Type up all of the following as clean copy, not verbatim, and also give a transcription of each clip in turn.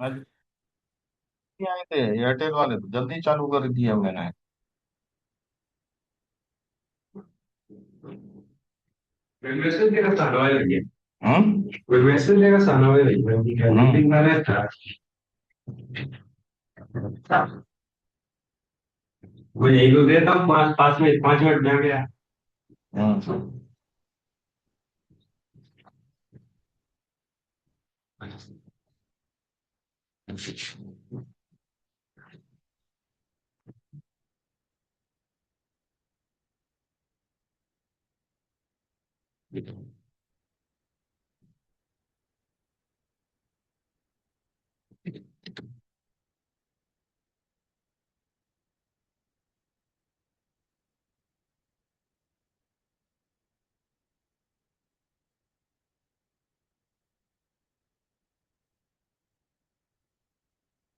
आज नहीं आए थे एयरटेल वाले, तो जल्दी चालू कर दिया मैंने। Per questo ti restano lì. हम्म। Per questo ti restano lì, non ti manetta. वो यही को देता हूँ 5 5 मिनट में आ गया। हम्म।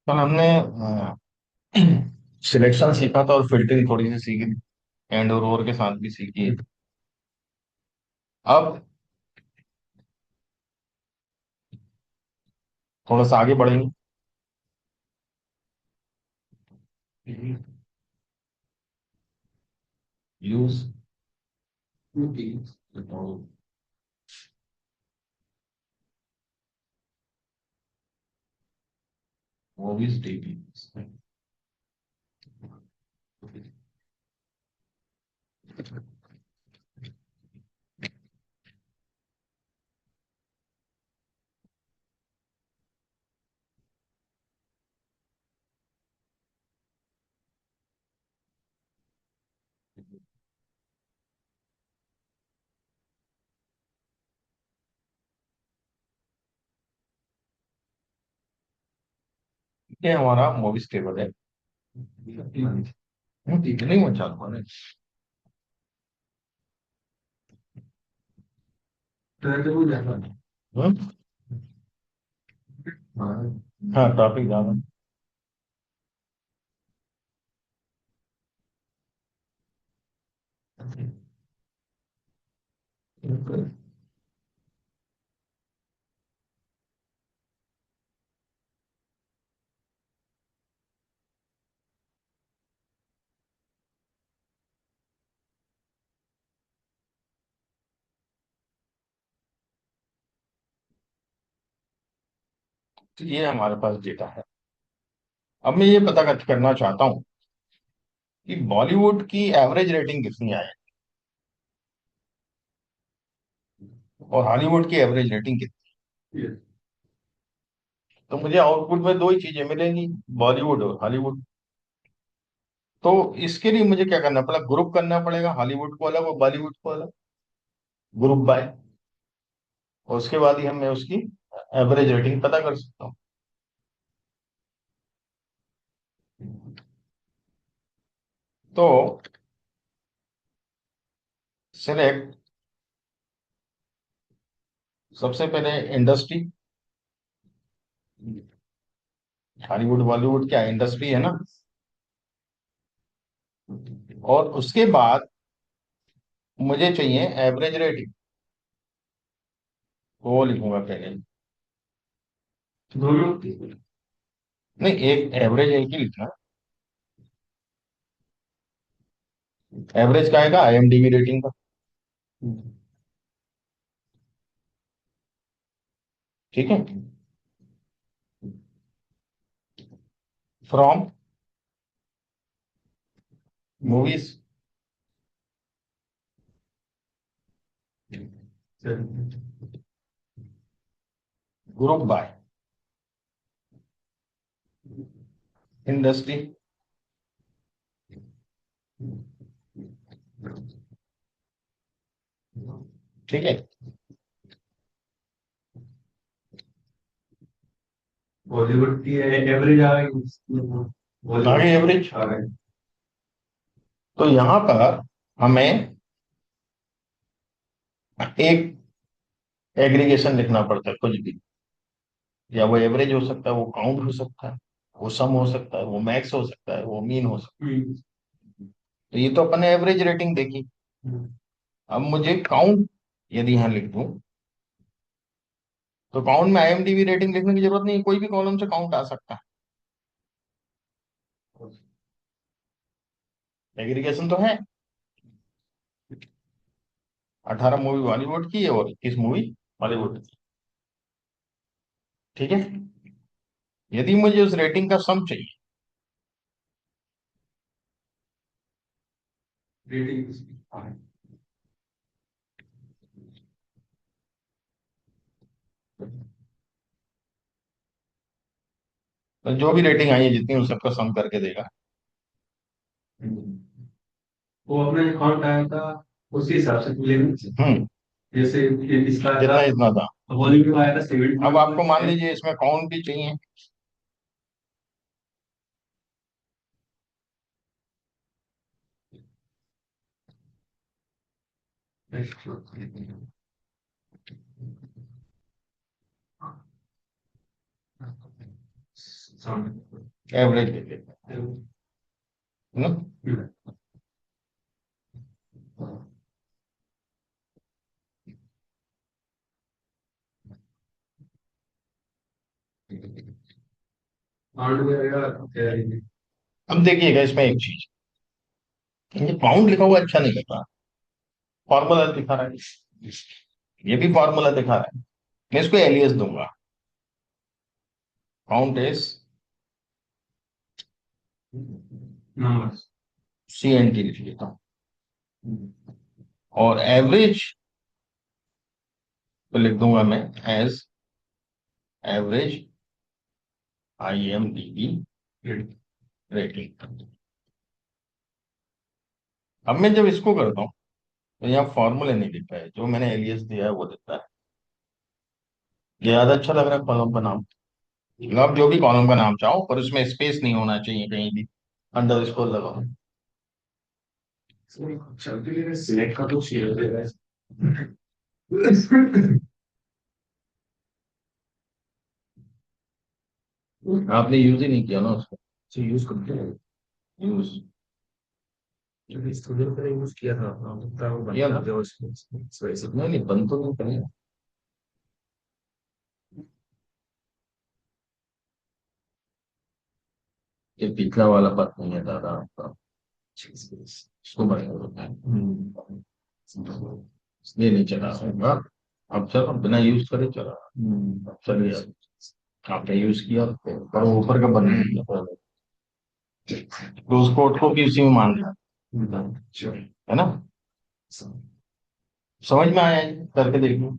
कल हमने सिलेक्शन सीखा था और फिल्टरिंग थोड़ी सी सीखी थी, एंड और ओवर के साथ भी सीखी है। अब थोड़ा सा आगे बढ़ेंगे। Use movies TV. ये हमारा मूवीज टेबल है। नहीं वो चालू है। हम्म? हाँ ट्रैफिक ज्यादा। तो ये हमारे पास डेटा है। अब मैं ये पता करना चाहता हूँ कि बॉलीवुड की एवरेज रेटिंग कितनी आई और हॉलीवुड की एवरेज रेटिंग कितनी। तो मुझे आउटपुट में दो ही चीजें मिलेंगी, बॉलीवुड और हॉलीवुड। तो इसके लिए मुझे क्या करना पड़ेगा, ग्रुप करना पड़ेगा, हॉलीवुड को अलग और बॉलीवुड को अलग, ग्रुप बाय। और उसके बाद ही हम मैं उसकी एवरेज रेटिंग पता कर सकता हूँ। तो सिलेक्ट, सबसे पहले इंडस्ट्री, हॉलीवुड बॉलीवुड क्या इंडस्ट्री है ना। और उसके बाद मुझे चाहिए एवरेज रेटिंग, वो लिखूंगा पहले। दोनों नहीं, एक एवरेज एक ही लिखना। एवरेज का आएगा आईएमडीबी रेटिंग का। ठीक है। From movies, group by industry. ठीक है। बॉलीवुड की एवरेज आ गई। आगे बॉलीवुड एवरेज। आ गए। तो यहां पर हमें एक एग्रीगेशन लिखना पड़ता है कुछ भी, या वो एवरेज हो सकता है, वो काउंट हो सकता है, वो सम हो सकता है, वो मैक्स हो सकता है, वो मीन हो सकता है। तो ये तो अपन ने एवरेज रेटिंग देखी। अब मुझे काउंट यदि यहां लिख दूं, तो काउंट में आईएमडीबी रेटिंग लिखने की जरूरत नहीं, कोई भी कॉलम से काउंट आ सकता है। एग्रीगेशन तो है। 18 मूवी बॉलीवुड की है और 21 मूवी बॉलीवुड की। ठीक है। यदि मुझे उस रेटिंग का सम चाहिए, रेटिंग। तो जो भी रेटिंग आई है जितनी, उस सबका सम करके देगा। वो अपना अकाउंट आया था उसी हिसाब से लेना चाहिए। हम्म। जैसे ये इसका आया जितना था, इतना था। बॉलीवुड का आया था अब आपको मान 70। लीजिए इसमें काउंट भी चाहिए। एवरेज ले लेते हैं ना। अब देखिएगा इसमें एक चीज, ये पाउंड लिखा हुआ अच्छा नहीं लग रहा। फॉर्मूला दिखा रहा है, ये भी फॉर्मूला दिखा रहा है। मैं इसको एलियस दूंगा। Count is numbers. C N T लिख लेता हूँ, और एवरेज तो लिख दूंगा मैं as average I M D B rating. अब मैं जब इसको करता हूँ तो यहाँ फॉर्मूले नहीं दिखता है, जो मैंने एलियस दिया है वो दिखता है। ये ज्यादा अच्छा लग रहा है कॉलम का नाम। मतलब आप जो भी कॉलम का नाम चाहो, पर उसमें स्पेस नहीं होना चाहिए कहीं भी, अंडर स्कोर लगाओ। चलते लिए सिलेक्ट का तो शेयर दे रहा है। आपने यूज ही नहीं किया ना उसको। तो यूज करते हैं। यूज क्योंकि स्टूडियो का यूज किया था, तो वो किया बनता ना। जो इस वजह से। नहीं नहीं, बंद तो नहीं करेगा। ये पिछला वाला बात नहीं है दादा आपका, इसको बंद करो। ये नहीं चला होगा। अब चलो बिना यूज करे चला। अब चलिए, अब आपने यूज किया पर वो ऊपर का बंद नहीं किया, तो उसको उसको भी उसी में मान लिया, है ना। समझ में आया ये? करके देखिए।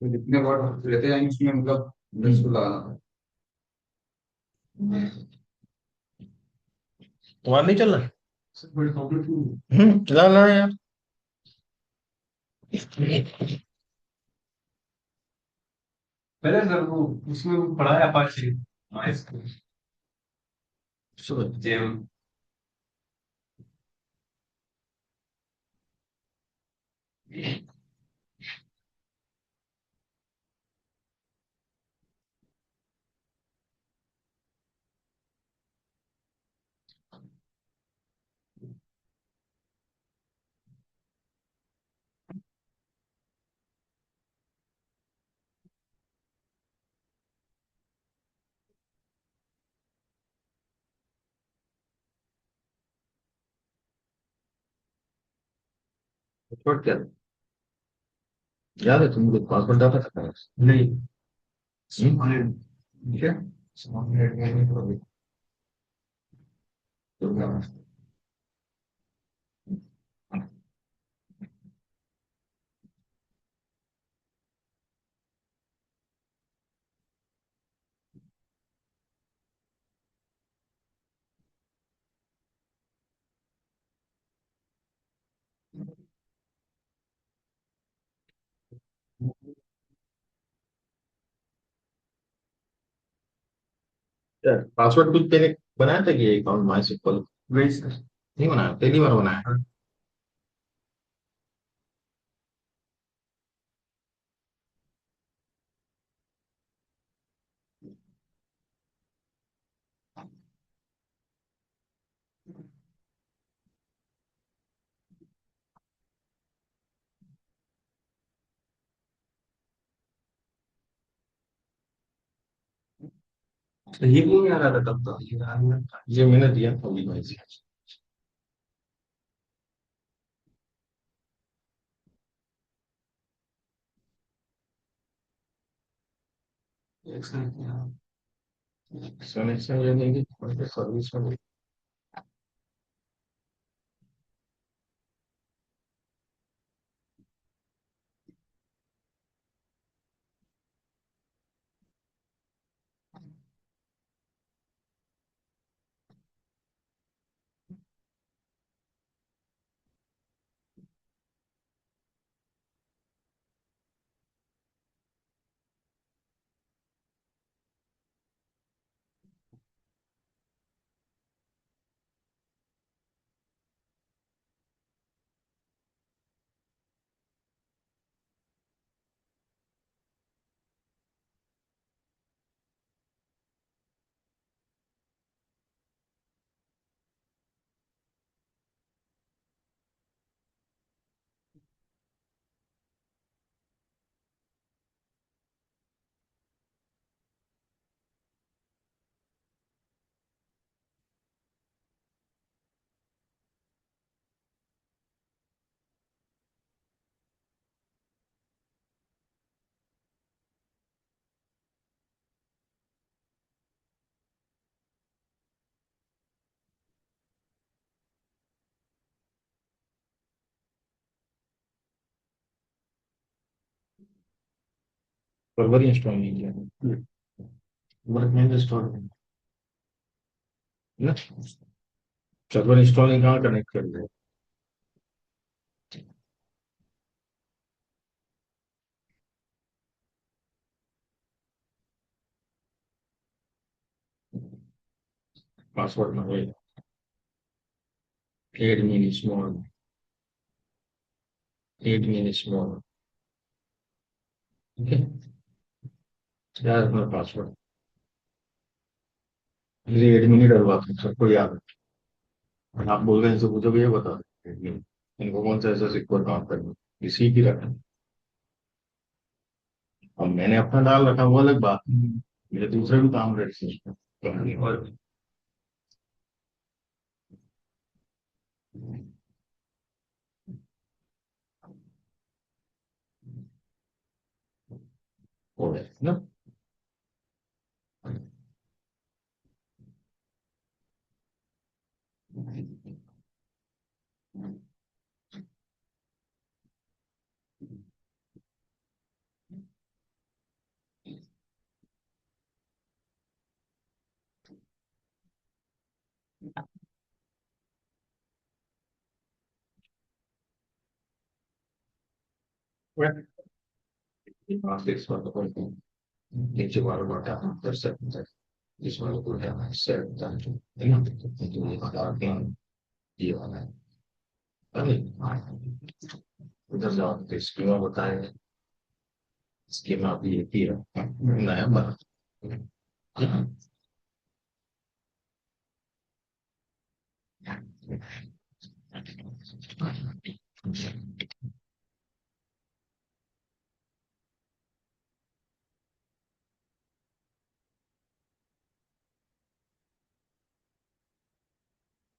तो जितने वर्ड रहते जाएंगे उसमें मतलब दस को लगाना। तुम्हारा नहीं चल रहा? बड़ी कॉम्प्लिकेटेड। चला ला यार। पहले सर वो उसमें पढ़ाया अपाचे नॉइस जेम। छोड़ क्या, याद है तुमको पासवर्ड डाला था? नहीं। ठीक है। तो पासवर्ड कुछ पहले बनाया था कि अकाउंट माई सिक्वल? वही सर। नहीं बनाया, पहली बार बनाया। हाँ। तो ये क्यों नहीं आ रहा था तब तो, ये आ गया था। ये मैंने दिया था अभी भाई से। एक सेकंड यार। कनेक्शन ये नहीं कि सर्विस में। सर्वर इंस्टॉल नहीं किया, वर्क में इंस्टॉल ना। सर्वर इंस्टॉलिंग कहाँ कनेक्ट कर रहे पासवर्ड में? Admin small, admin small. ठीक है, यार अपना पासवर्ड मेरे एडमिन ही डरवाते हैं, सबको याद है। आप बोल रहे हैं इनसे पूछोगे ये बता दें इनको कौन सा ऐसा सिक्योर काम करना है, इसी की रखा है। अब मैंने अपना डाल रखा, वो अलग बात है। मेरे दूसरे भी काम रहते हैं। और हो गए ना। इस बार तो नीचे वाला बटा कर सकते हैं, इस वाले को है सेट है ना, तो ये बता के ये वाला है। अरे उधर जाओ तो स्कीमा बताए, स्कीमा भी एक ही है, नया बना।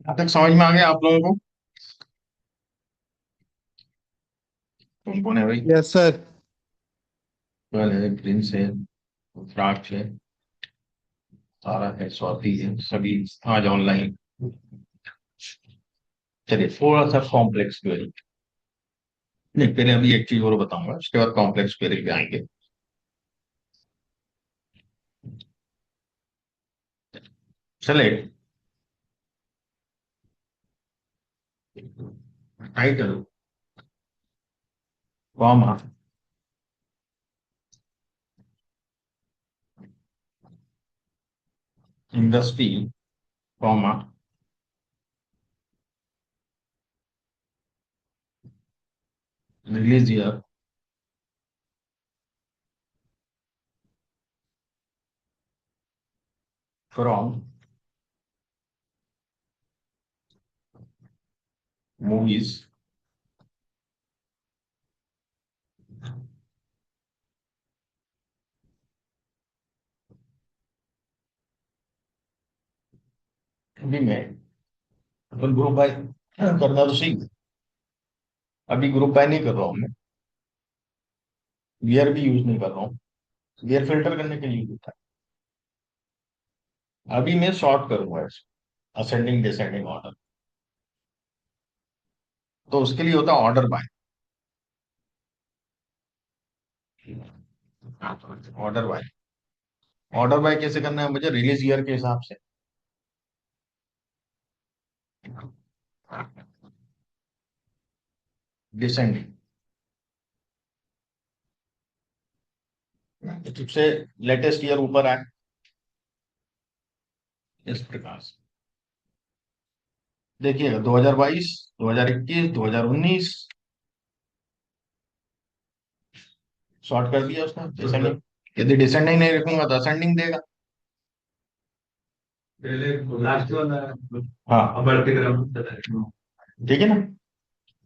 अब तक समझ में आ गया आप लोगों को? कौन कौन है भाई? Yes sir. ट्वेल्व है, प्रिंस है, फ्राक है, सारा है, स्वाति है, सभी आज ऑनलाइन। चलिए थोड़ा सा कॉम्प्लेक्स क्वेरी। नहीं, पहले अभी एक चीज और बताऊंगा, उसके बाद कॉम्प्लेक्स क्वेरी पे आएंगे। चले, title, comma, industry comma release year from movies अभी मैं अपन ग्रुप बाय करना तो सीख, अभी ग्रुप बाय नहीं कर रहा हूँ मैं, वीआर भी यूज नहीं कर रहा हूँ, वीआर फिल्टर करने के लिए यूज होता है। अभी मैं शॉर्ट करूंगा इसको असेंडिंग डिसेंडिंग ऑर्डर, तो उसके लिए होता है order by. Order by, order by कैसे करना है मुझे, रिलीज ईयर के हिसाब से। डिसेंडिंग, सबसे लेटेस्ट ईयर ऊपर आए, इस प्रकार से देखिएगा 2022, 2021, 2019 शॉर्ट कर दिया उसने डिसेंडिंग। यदि डिसेंडिंग नहीं रखूंगा तो असेंडिंग देगा। पहले लास्ट वाला हाँ अब बढ़ते क्रम बताएं। ठीक है ना,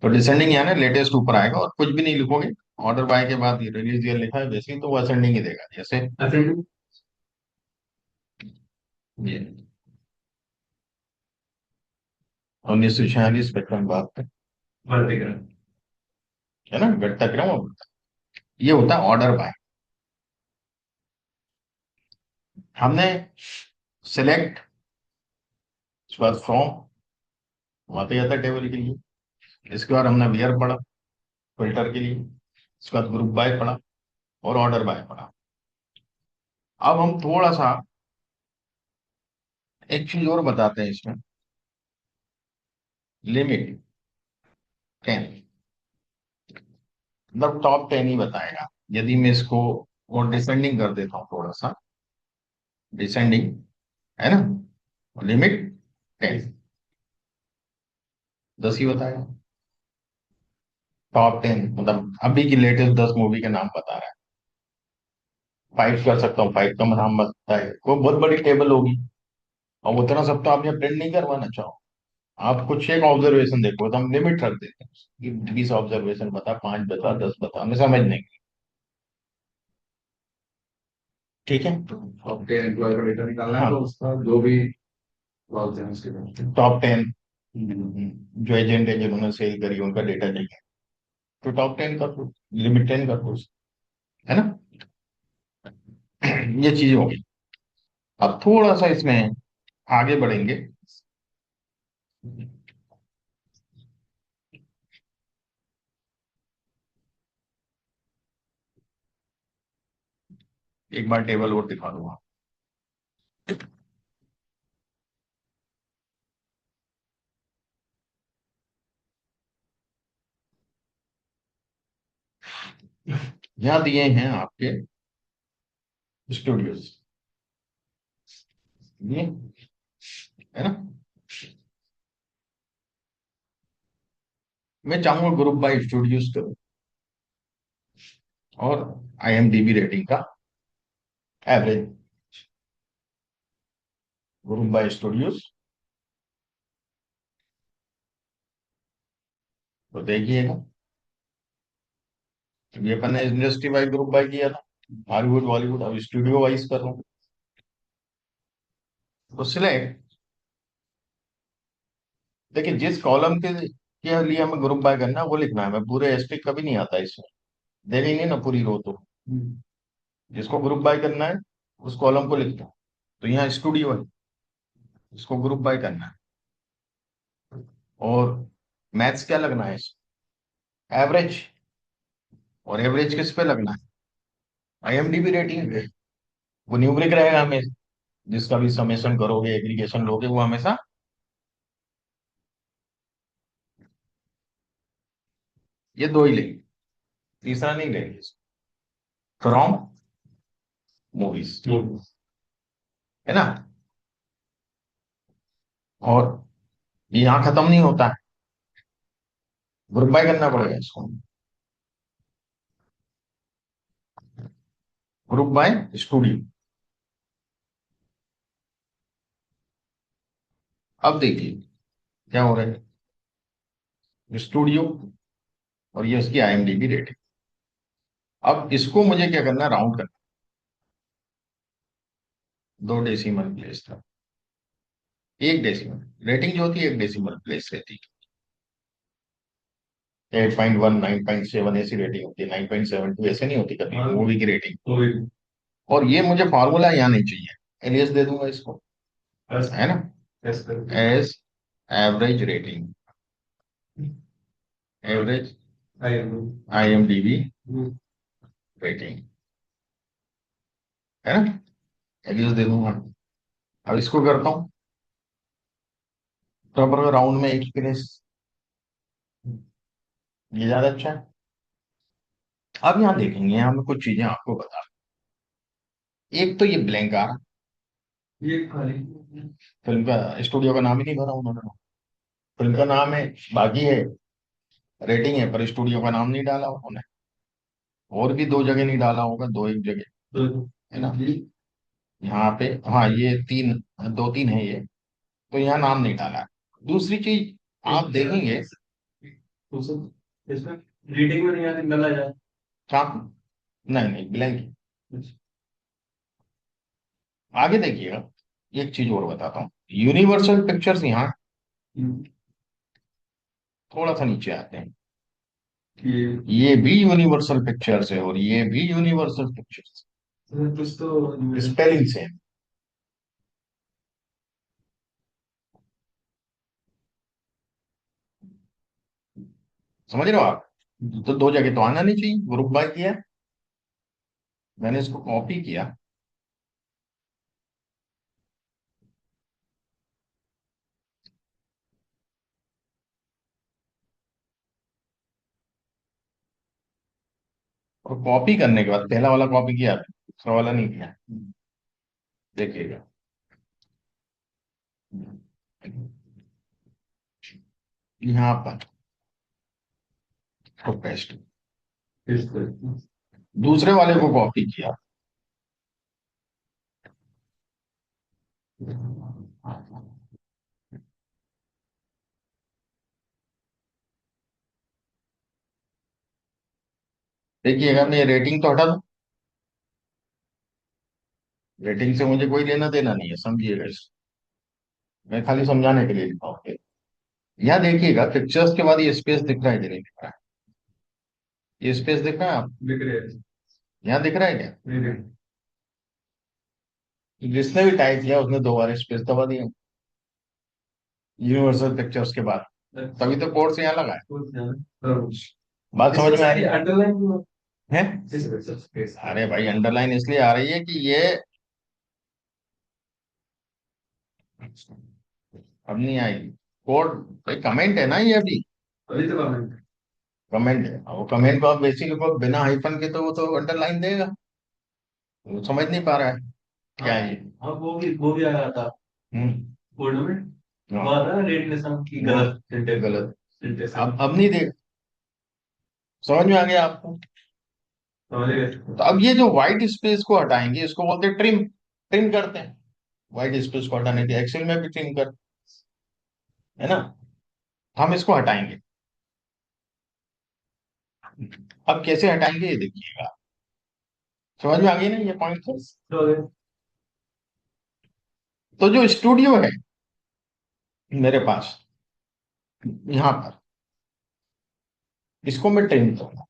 तो डिसेंडिंग यानी लेटेस्ट ऊपर आएगा और कुछ भी नहीं लिखोगे, ऑर्डर बाय के बाद रिलीज ईयर लिखा है वैसे ही, तो वो असेंडिंग ही देगा। जैसे असेंडिंग ये 1946 55 बात पे, बढ़ते क्रम। है ना, घटता क्रम और बढ़ता, ये होता है ऑर्डर बाय। हमने सिलेक्ट, उसके बाद फ्रॉम, वहां पे आता है टेबल के लिए। इसके बाद हमने वेयर पढ़ा फिल्टर के लिए, इसके बाद ग्रुप बाय पढ़ा और ऑर्डर बाय पढ़ा। अब हम थोड़ा सा एक चीज और बताते हैं इसमें, लिमिट 10, मतलब टॉप 10 ही बताएगा। यदि मैं इसको और डिसेंडिंग कर देता हूँ थोड़ा सा, डिसेंडिंग, है ना, लिमिट 10, 10 ही बताएगा। टॉप 10 मतलब अभी की लेटेस्ट 10 मूवी के नाम बता रहा है। 5 कर सकता हूँ, 5 का नाम बताता है, वो बहुत बड़ी टेबल होगी और उतना सब तो आप यहाँ प्रिंट नहीं करवाना चाहो। आप कुछ एक ऑब्जर्वेशन देखो, तो हम लिमिट रख देते हैं कि 20 ऑब्जर्वेशन बता, 5 बता, 10 बता, हमें समझ नहीं। ठीक है, अब 10 एम्प्लॉय का डेटा निकालना है हाँ, तो उसका जो भी क्लॉज है उसके बाद। टॉप 10 जो एजेंट है जिन्होंने सेल करी उनका डेटा चाहिए, तो टॉप 10 कर दो, लिमिट 10 कर दो, है ना। ये चीज होगी। अब थोड़ा सा इसमें आगे बढ़ेंगे। एक बार टेबल और दिखा दूंगा। यहाँ दिए हैं आपके स्टूडियोज, ये है ना। मैं चाहूंगा ग्रुप बाय स्टूडियोज करो और आईएमडीबी रेटिंग का एवरेज, ग्रुप बाय स्टूडियोज, तो देखिएगा। ये अपन ने इंडस्ट्री वाइज ग्रुप बाय किया था, हॉलीवुड बॉलीवुड, अब स्टूडियो वाइज कर रहा हूँ। तो सिलेक्ट, देखिए जिस कॉलम के लिए हमें ग्रुप बाय करना है वो लिखना है, मैं पूरे एस्टिक कभी नहीं आता इसमें, देखेंगे ना पूरी रो तो। जिसको ग्रुप बाय करना है उस कॉलम को लिखना है। तो यहाँ स्टूडियो है, इसको ग्रुप बाय करना है। और मैथ्स क्या लगना है, एवरेज, और एवरेज किस पे लगना है, आईएमडीबी रेटिंग पे। वो न्यूमरिक रहेगा हमें, जिसका भी समेशन करोगे एग्रीगेशन लोगे वो हमेशा, ये दो ही लेंगे, तीसरा नहीं लेंगे। फ्रॉम मूवीज, है ना, और ये यहाँ खत्म नहीं होता है, ग्रुप बाय करना पड़ेगा इसको, ग्रुप बाय स्टूडियो। अब देखिए क्या हो रहा है, स्टूडियो और ये उसकी IMDb रेटिंग। अब इसको मुझे क्या करना है, राउंड करना, 2 डेसिमल प्लेस था, 1 डेसिमल रेटिंग जो होती है, 1 डेसिमल प्लेस रहती है। 8.1, 9.7 ऐसी रेटिंग होती है, 9.72 ऐसे नहीं होती कभी हाँ। मूवी की रेटिंग। तो और ये मुझे फार्मूला यहाँ नहीं चाहिए, एलियस दे दूंगा इसको, बस है ना, ऐसे करके as average rating, average I M IMDb rating, है ना, एलियस दे दूंगा। अब इसको करता हूँ प्रॉपर राउंड में, एक प्लेस, ये ज्यादा अच्छा है। अब यहाँ देखेंगे, यहाँ मैं कुछ चीजें आपको बता, एक तो ये ब्लैंक आ रहा, ये खाली फिल्म का स्टूडियो का नाम ही नहीं भरा उन्होंने, फिल्म का नाम है, बाकी है, रेटिंग है, पर स्टूडियो का नाम नहीं डाला उन्होंने। और भी 2 जगह नहीं डाला होगा, 2 एक जगह, तो है ना, यहाँ पे, हाँ ये 3, 2 3 है ये, तो यहाँ नाम नहीं डाला है। दूसरी चीज आप देखेंगे, तो सब इसमें रीडिंग में नहीं आने डाला जाए। कहाँ, नहीं नहीं ब्लैंक, आगे देखिएगा, एक चीज और बताता हूँ, यूनिवर्सल पिक्चर्स यहाँ थोड़ा सा नीचे आते हैं, ये भी यूनिवर्सल पिक्चर्स है और ये भी यूनिवर्सल पिक्चर्स, कुछ तो स्पेलिंग सेम, समझ रहे हो आप। तो 2 जगह तो आना नहीं चाहिए, ग्रुप बाय किया, मैंने इसको कॉपी किया, और कॉपी करने के बाद पहला वाला कॉपी किया, दूसरा वाला नहीं किया, देखिएगा, यहाँ पर तो पेस्ट, दूसरे वाले को कॉपी किया, देखिएगा, मैं रेटिंग तो हटा दूं, रेटिंग से मुझे कोई लेना देना नहीं है, समझिएगा इसको, मैं खाली समझाने के लिए लिखा हूँ। यहाँ देखिएगा पिक्चर्स के बाद ये स्पेस दिख रहा है कि नहीं दिख रहा है, ये स्पेस दिख रहा है आप, दिख रहे हैं। यहाँ दिख रहा है क्या, नहीं नहीं जिसने भी टाइप किया उसने 2 बार स्पेस दबा दिया यूनिवर्सल पिक्चर्स के बाद, तभी तो कोड से यहाँ लगा है। बात समझ में आ रही अंडरलाइन है, अरे भाई अंडरलाइन इसलिए आ रही है कि ये अब नहीं आएगी, कोड भाई कमेंट है ना ये अभी, अभी तो कमेंट कमेंट है, वो कमेंट को आप बेसिकली को बिना हाइफन के तो वो तो अंडरलाइन देगा, वो समझ नहीं पा रहा है क्या है ये। हाँ वो भी आ रहा था हम्म, बोर्ड में। हाँ, वो आ रहा रेड लेसन की वो गलत सिंटेक्स गलत, सिंटेक्स अब नहीं देख, समझ में आ गया आपको। समझ गए। तो अब ये जो व्हाइट स्पेस को हटाएंगे इसको बोलते हैं ट्रिम, ट्रिम करते हैं, व्हाइट स्पेस को हटाने के एक्सेल में भी ट्रिम कर, है ना, हम इसको हटाएंगे। अब कैसे हटाएंगे ये देखिएगा, समझ में आ गई ना ये पॉइंट। तो तो जो स्टूडियो है मेरे पास यहाँ पर, इसको मैं ट्रिम करूंगा,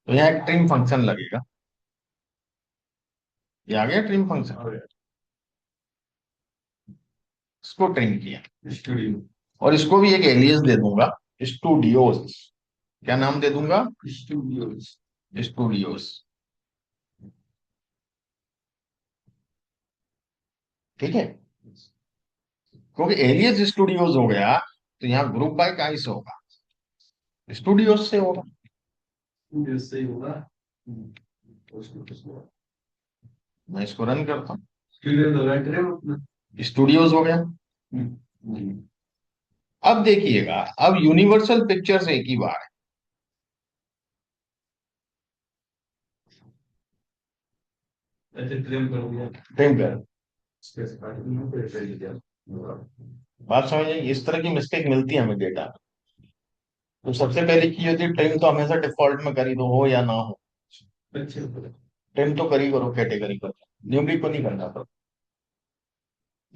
तो यहाँ एक ट्रिम फंक्शन लगेगा, ये आ गया ट्रिम फंक्शन, इसको ट्रिम किया, स्टूडियो और इसको भी एक एलियस दे दूंगा, स्टूडियोज, क्या नाम दे दूंगा, स्टूडियो स्टूडियोज, ठीक है, क्योंकि एलियस स्टूडियोज हो गया तो यहाँ ग्रुप बाय कहाँ से होगा, स्टूडियोज से होगा। सही होगा। मैं इसको रन करता हूँ, स्टूडियो तो राइट है स्टूडियोज हो गया। हम्म। अब देखिएगा, अब यूनिवर्सल पिक्चर्स एक ही बार ऐसे ट्रिम कर दिया। है। ट्रिम कर, स्पेस काटने में कोई सही दिया। बात समझ आई? इस तरह की मिस्टेक मिलती है हमें डेटा। तो सबसे पहली चीज होती है, ट्रिम तो हमेशा डिफॉल्ट में करी दो, हो या ना हो। अच्छे ट्रिम तो करी करो, कैटेगरी पर, न्यूमरिक को नहीं करना था।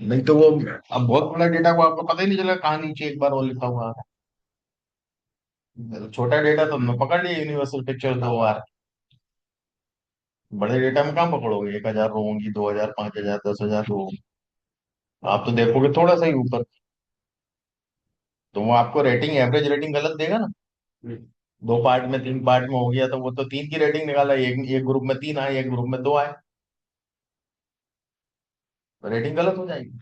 नहीं तो वो, अब बहुत बड़ा डेटा को आपको पता ही नहीं चला कहाँ नीचे एक बार और लिखा हुआ है। छोटा डेटा तो हमने पकड़ लिया, यूनिवर्सल पिक्चर 2 बार। बड़े डेटा में कहाँ पकड़ोगे? 1,000 रो होंगी, 2,000, 5,000, 10,000 रो होंगी। आप तो देखोगे थोड़ा सा ही ऊपर, तो वो आपको रेटिंग, एवरेज रेटिंग गलत देगा ना। 2 पार्ट में, 3 पार्ट में हो गया, तो वो तो 3 की रेटिंग निकाला, एक एक ग्रुप में 3 आए, एक ग्रुप में 2 आए, तो रेटिंग गलत हो जाएगी।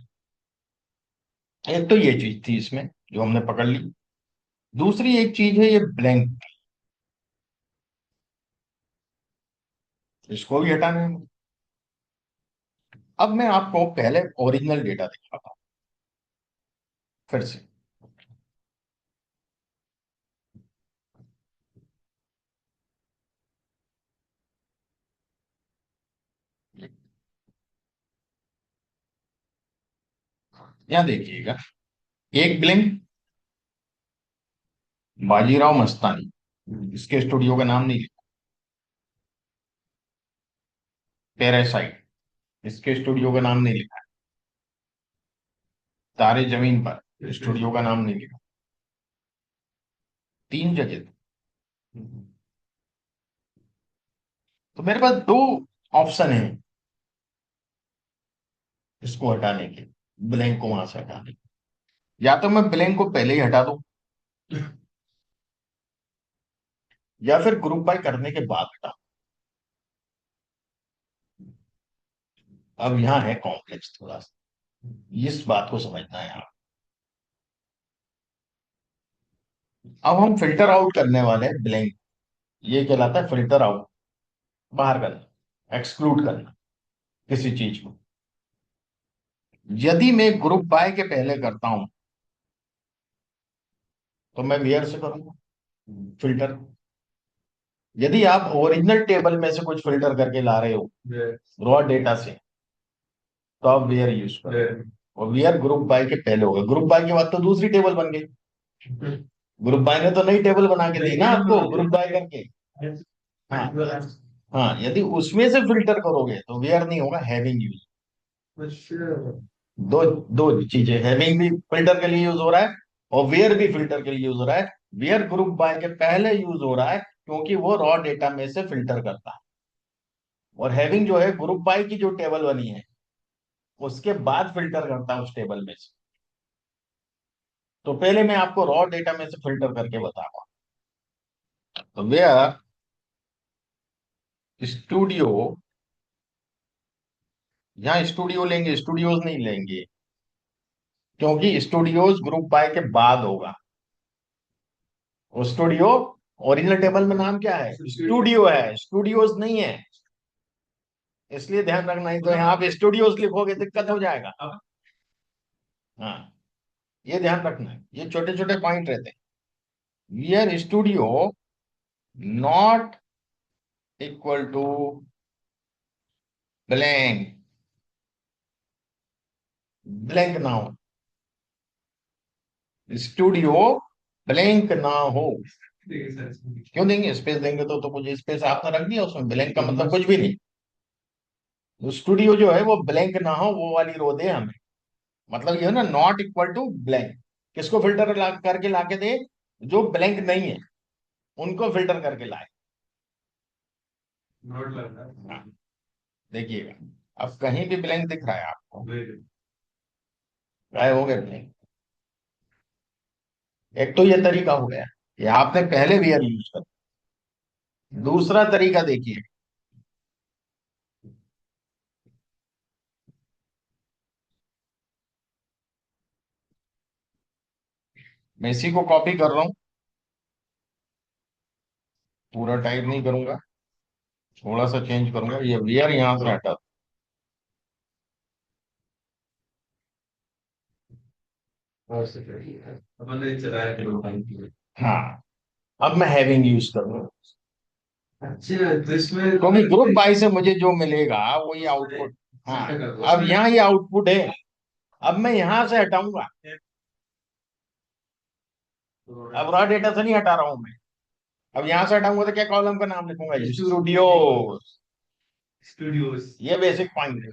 एक तो ये चीज थी इसमें जो हमने पकड़ ली। दूसरी एक चीज है ये ब्लैंक, इसको भी हटाना है। अब मैं आपको पहले ओरिजिनल डेटा दिखाता हूँ फिर से। यहाँ देखिएगा, एक ब्लैंक, बाजीराव मस्तानी, इसके स्टूडियो का नाम नहीं लिखा। पैरासाइट, इसके स्टूडियो का नाम नहीं लिखा। तारे जमीन पर, स्टूडियो का नाम नहीं लिखा। 3 जगह थे। तो मेरे पास 2 ऑप्शन है इसको हटाने के, ब्लैंक को वहां से हटाने के। या तो मैं ब्लैंक को पहले ही हटा दूं, या फिर ग्रुप बाय करने के बाद हटा। अब यहाँ है कॉम्प्लेक्स थोड़ा सा, इस बात को समझना है आप। अब हम फिल्टर आउट करने वाले हैं ब्लैंक, ये कहलाता है फिल्टर आउट, बाहर करना, एक्सक्लूड करना किसी चीज को। यदि मैं ग्रुप बाय के पहले करता हूं, तो मैं वेयर से करूंगा फिल्टर। यदि आप ओरिजिनल टेबल में से कुछ फिल्टर करके ला रहे हो, रॉ डेटा से, तो आप वेयर यूज करो। और वेयर ग्रुप बाय के पहले होगा, ग्रुप बाय के बाद तो दूसरी टेबल बन गई। ग्रुप बाय ने तो नई टेबल बना के दी ना आपको, ग्रुप बाय करके। हाँ, हाँ, यदि उसमें से फिल्टर करोगे तो वेयर नहीं होगा, हैविंग यूज। दो दो चीजें, हैविंग भी फिल्टर के लिए यूज हो रहा है, और वेयर भी फिल्टर के लिए यूज हो रहा है। वेयर ग्रुप बाय के पहले यूज हो रहा है, क्योंकि वो रॉ डेटा में से फिल्टर करता है। और हैविंग जो है, ग्रुप बाय की जो टेबल बनी है उसके बाद फिल्टर करता है उस टेबल में से। तो पहले मैं आपको रॉ डेटा में से फिल्टर करके बताऊंगा। तो वेयर स्टूडियो, यहाँ स्टूडियो लेंगे, स्टूडियोज नहीं लेंगे, क्योंकि स्टूडियोज ग्रुप बाय के बाद होगा। वो स्टूडियो, ओरिजिनल टेबल में नाम क्या है? स्टूडियो है, स्टूडियोज नहीं है। इसलिए ध्यान रखना, ही तो यहाँ आप स्टूडियोज लिखोगे दिक्कत हो जाएगा। हाँ, ये ध्यान रखना है, ये छोटे छोटे पॉइंट रहते हैं। Where studio not equal to blank, blank ना हो, स्टूडियो ब्लैंक ना हो। क्यों देंगे? स्पेस देंगे तो कुछ स्पेस आपने रख दिया उसमें, ब्लैंक का मतलब कुछ भी नहीं। तो स्टूडियो जो है वो ब्लैंक ना हो, वो वाली रो दे हमें। मतलब ये है ना, नॉट इक्वल टू ब्लैंक। किसको फिल्टर करके लाके दे? जो ब्लैंक नहीं है उनको फिल्टर करके लाए। नोट लग रहा है। हाँ, देखिएगा, अब कहीं भी ब्लैंक दिख रहा है आपको? गायब हो गए ब्लैंक। एक तो ये तरीका हो गया कि आपने पहले वेयर यूज कर। दूसरा तरीका देखिए, मैं इसी को कॉपी कर रहा हूं, पूरा टाइप नहीं करूंगा, थोड़ा सा चेंज करूंगा, ये वेयर यहां से हटा और से फिर अपन ने चलाया टेबल फैन की। हाँ, अब मैं हैविंग यूज करूंगा, अच्छा तो इसमें क्योंकि ग्रुप बाय से मुझे जो मिलेगा वही आउटपुट। हाँ, ऐसा कर दो अब यहाँ ये आउटपुट है, अब मैं यहां से हटाऊंगा, अब रॉ डेटा से नहीं हटा रहा हूं मैं, अब यहां से हटाऊंगा तो क्या कॉलम का नाम लिखूंगा, स्टूडियो। स्टूडियोज। ये बेसिक पॉइंट है,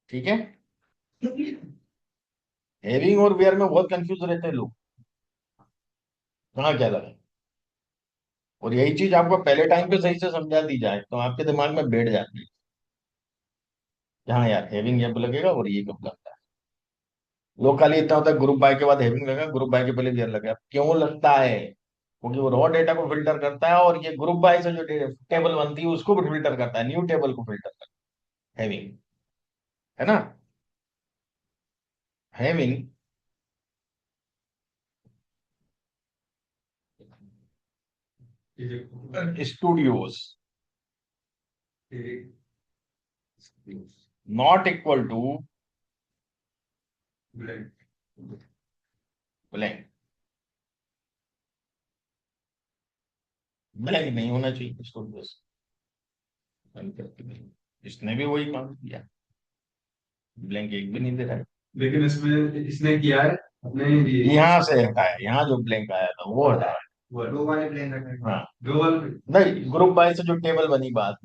ठीक है। हैविंग और वेयर में बहुत कंफ्यूज रहते हैं लोग, कहाँ क्या लगा। और यही चीज आपको पहले टाइम पे सही से समझा दी जाए तो आपके दिमाग में बैठ जाती है, कि हाँ यार हैविंग जब लगेगा और ये कब लगता है। लोग खाली इतना होता है ग्रुप बाय के बाद हैविंग लगा, ग्रुप बाय के पहले वेयर लगा, क्यों लगता है, क्योंकि वो रॉ डेटा को फिल्टर करता है, और ये ग्रुप बाय से जो टेबल बनती है उसको भी फिल्टर करता है, न्यू टेबल को फिल्टर करता है हैविंग, है ना। Having studios not equal to blank, blank नहीं होना चाहिए स्टूडियोज। इसने भी वही काम किया, ब्लैंक एक भी नहीं दे रहा है, लेकिन इसमें इसने किया है अपने ये यहाँ से हटाया, यहाँ जो ब्लैंक आया था वो हटाया। दो वाले प्लेन रखे। हाँ, डोवल नहीं ग्रुप बाय से जो टेबल बनी बात,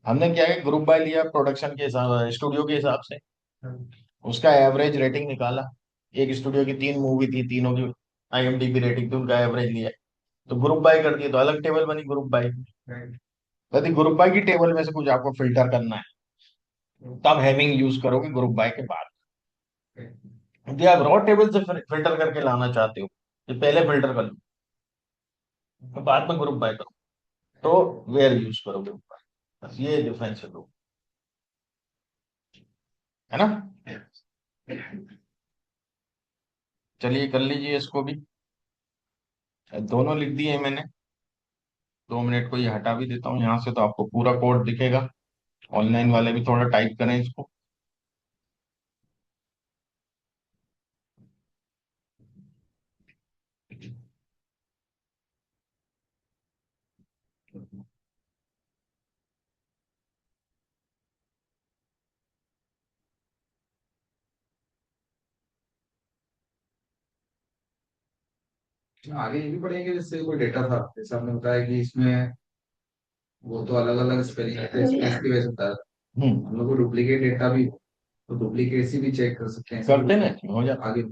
हमने क्या है ग्रुप बाय लिया प्रोडक्शन के हिसाब, स्टूडियो के हिसाब से, उसका एवरेज रेटिंग निकाला, एक स्टूडियो की 3 मूवी थी, तीनों की IMDb रेटिंग थी, उनका एवरेज लिया, तो ग्रुप बाय कर दिया, तो अलग टेबल बनी ग्रुप बाय। यदि ग्रुप बाय की टेबल में से कुछ आपको फिल्टर करना है तब हैविंग यूज करोगे ग्रुप बाय के बाद। यदि आप रॉ टेबल से फिल्टर करके लाना चाहते हो तो पहले फिल्टर कर लो, तो बाद में ग्रुप बाय करो, तो वेयर यूज करोगे, बस ये डिफरेंस है दो, है ना। चलिए कर लीजिए इसको भी, दोनों लिख दिए हैं मैंने, 2 मिनट को ये हटा भी देता हूँ यहाँ से तो आपको पूरा कोड दिखेगा, ऑनलाइन वाले भी थोड़ा टाइप करें इसको। आगे ये भी पढ़ेंगे, जैसे कोई डेटा था जैसे आपने बताया कि इसमें वो तो अलग अलग स्पेलिंग है, स्पेस की वजह से होता है। हम लोग को डुप्लीकेट डेटा भी हो, तो डुप्लीकेसी भी चेक कर सकते हैं, ऐसा करते कुछ ना, हो जाता है। आगे।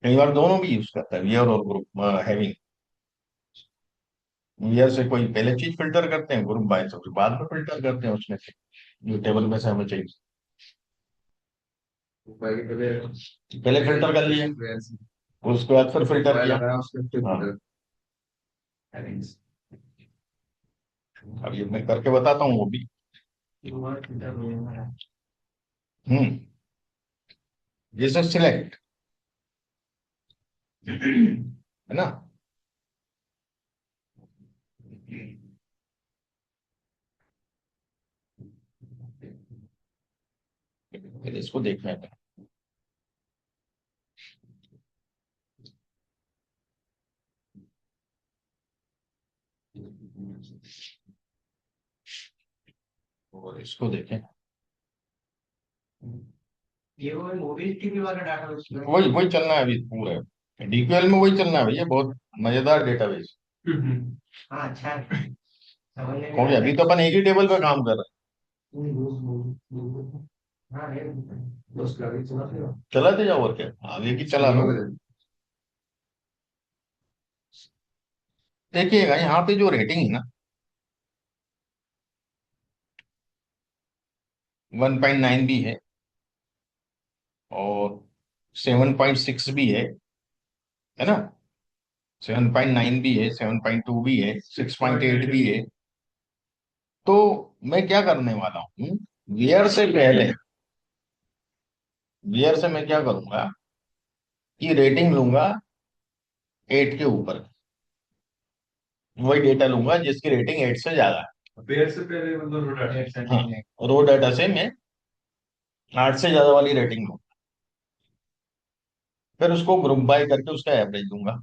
कई बार दोनों भी यूज करता है, वियर और ग्रुप हैविंग। वियर से कोई पहले चीज फिल्टर करते हैं, ग्रुप बाय से फिर बाद में फिल्टर करते हैं उसमें से जो टेबल में से हमें चाहिए, पहले पहले फिल्टर कर लिया, उसके बाद फिर फिल्टर किया। लगाया उसके फिर हाँ, फिल्टर हैविंग्स। अब ये मैं करके बताता हूँ वो भी। हम्म, जैसे सिलेक्ट, है ना, फिर इसको देखना है। और इसको देखें, ये वो मूवीज टीवी वाला डाटा उसमें। वही वही चलना है अभी पूरा, DQL में वही चलना है भैया, बहुत मजेदार डेटाबेस। हाँ अच्छा है, समझने में क्योंकि आता अभी है। तो अपन एक ही टेबल पे काम कर रहे हाँ ये दोस्त लगे चला फिर। हैं, चलाते जाओ और क्या, आगे की चला लो। देखिएगा यहाँ पे जो रेटिंग है ना, 1.9 भी है, और 7.6 भी है ना, 7.9 भी है, 7.2 भी है, 6.8 भी है। तो मैं क्या करने वाला हूँ, वेयर से पहले बियर से मैं क्या करूंगा कि रेटिंग लूंगा 8 के ऊपर, वही डेटा लूंगा जिसकी रेटिंग 8 से ज्यादा पेड़ से पहले मतलब रोड है। हाँ, रो डाटा से मैं 8 से ज्यादा वाली रेटिंग लूंगा, फिर उसको ग्रुप बाय करके उसका एवरेज दूंगा,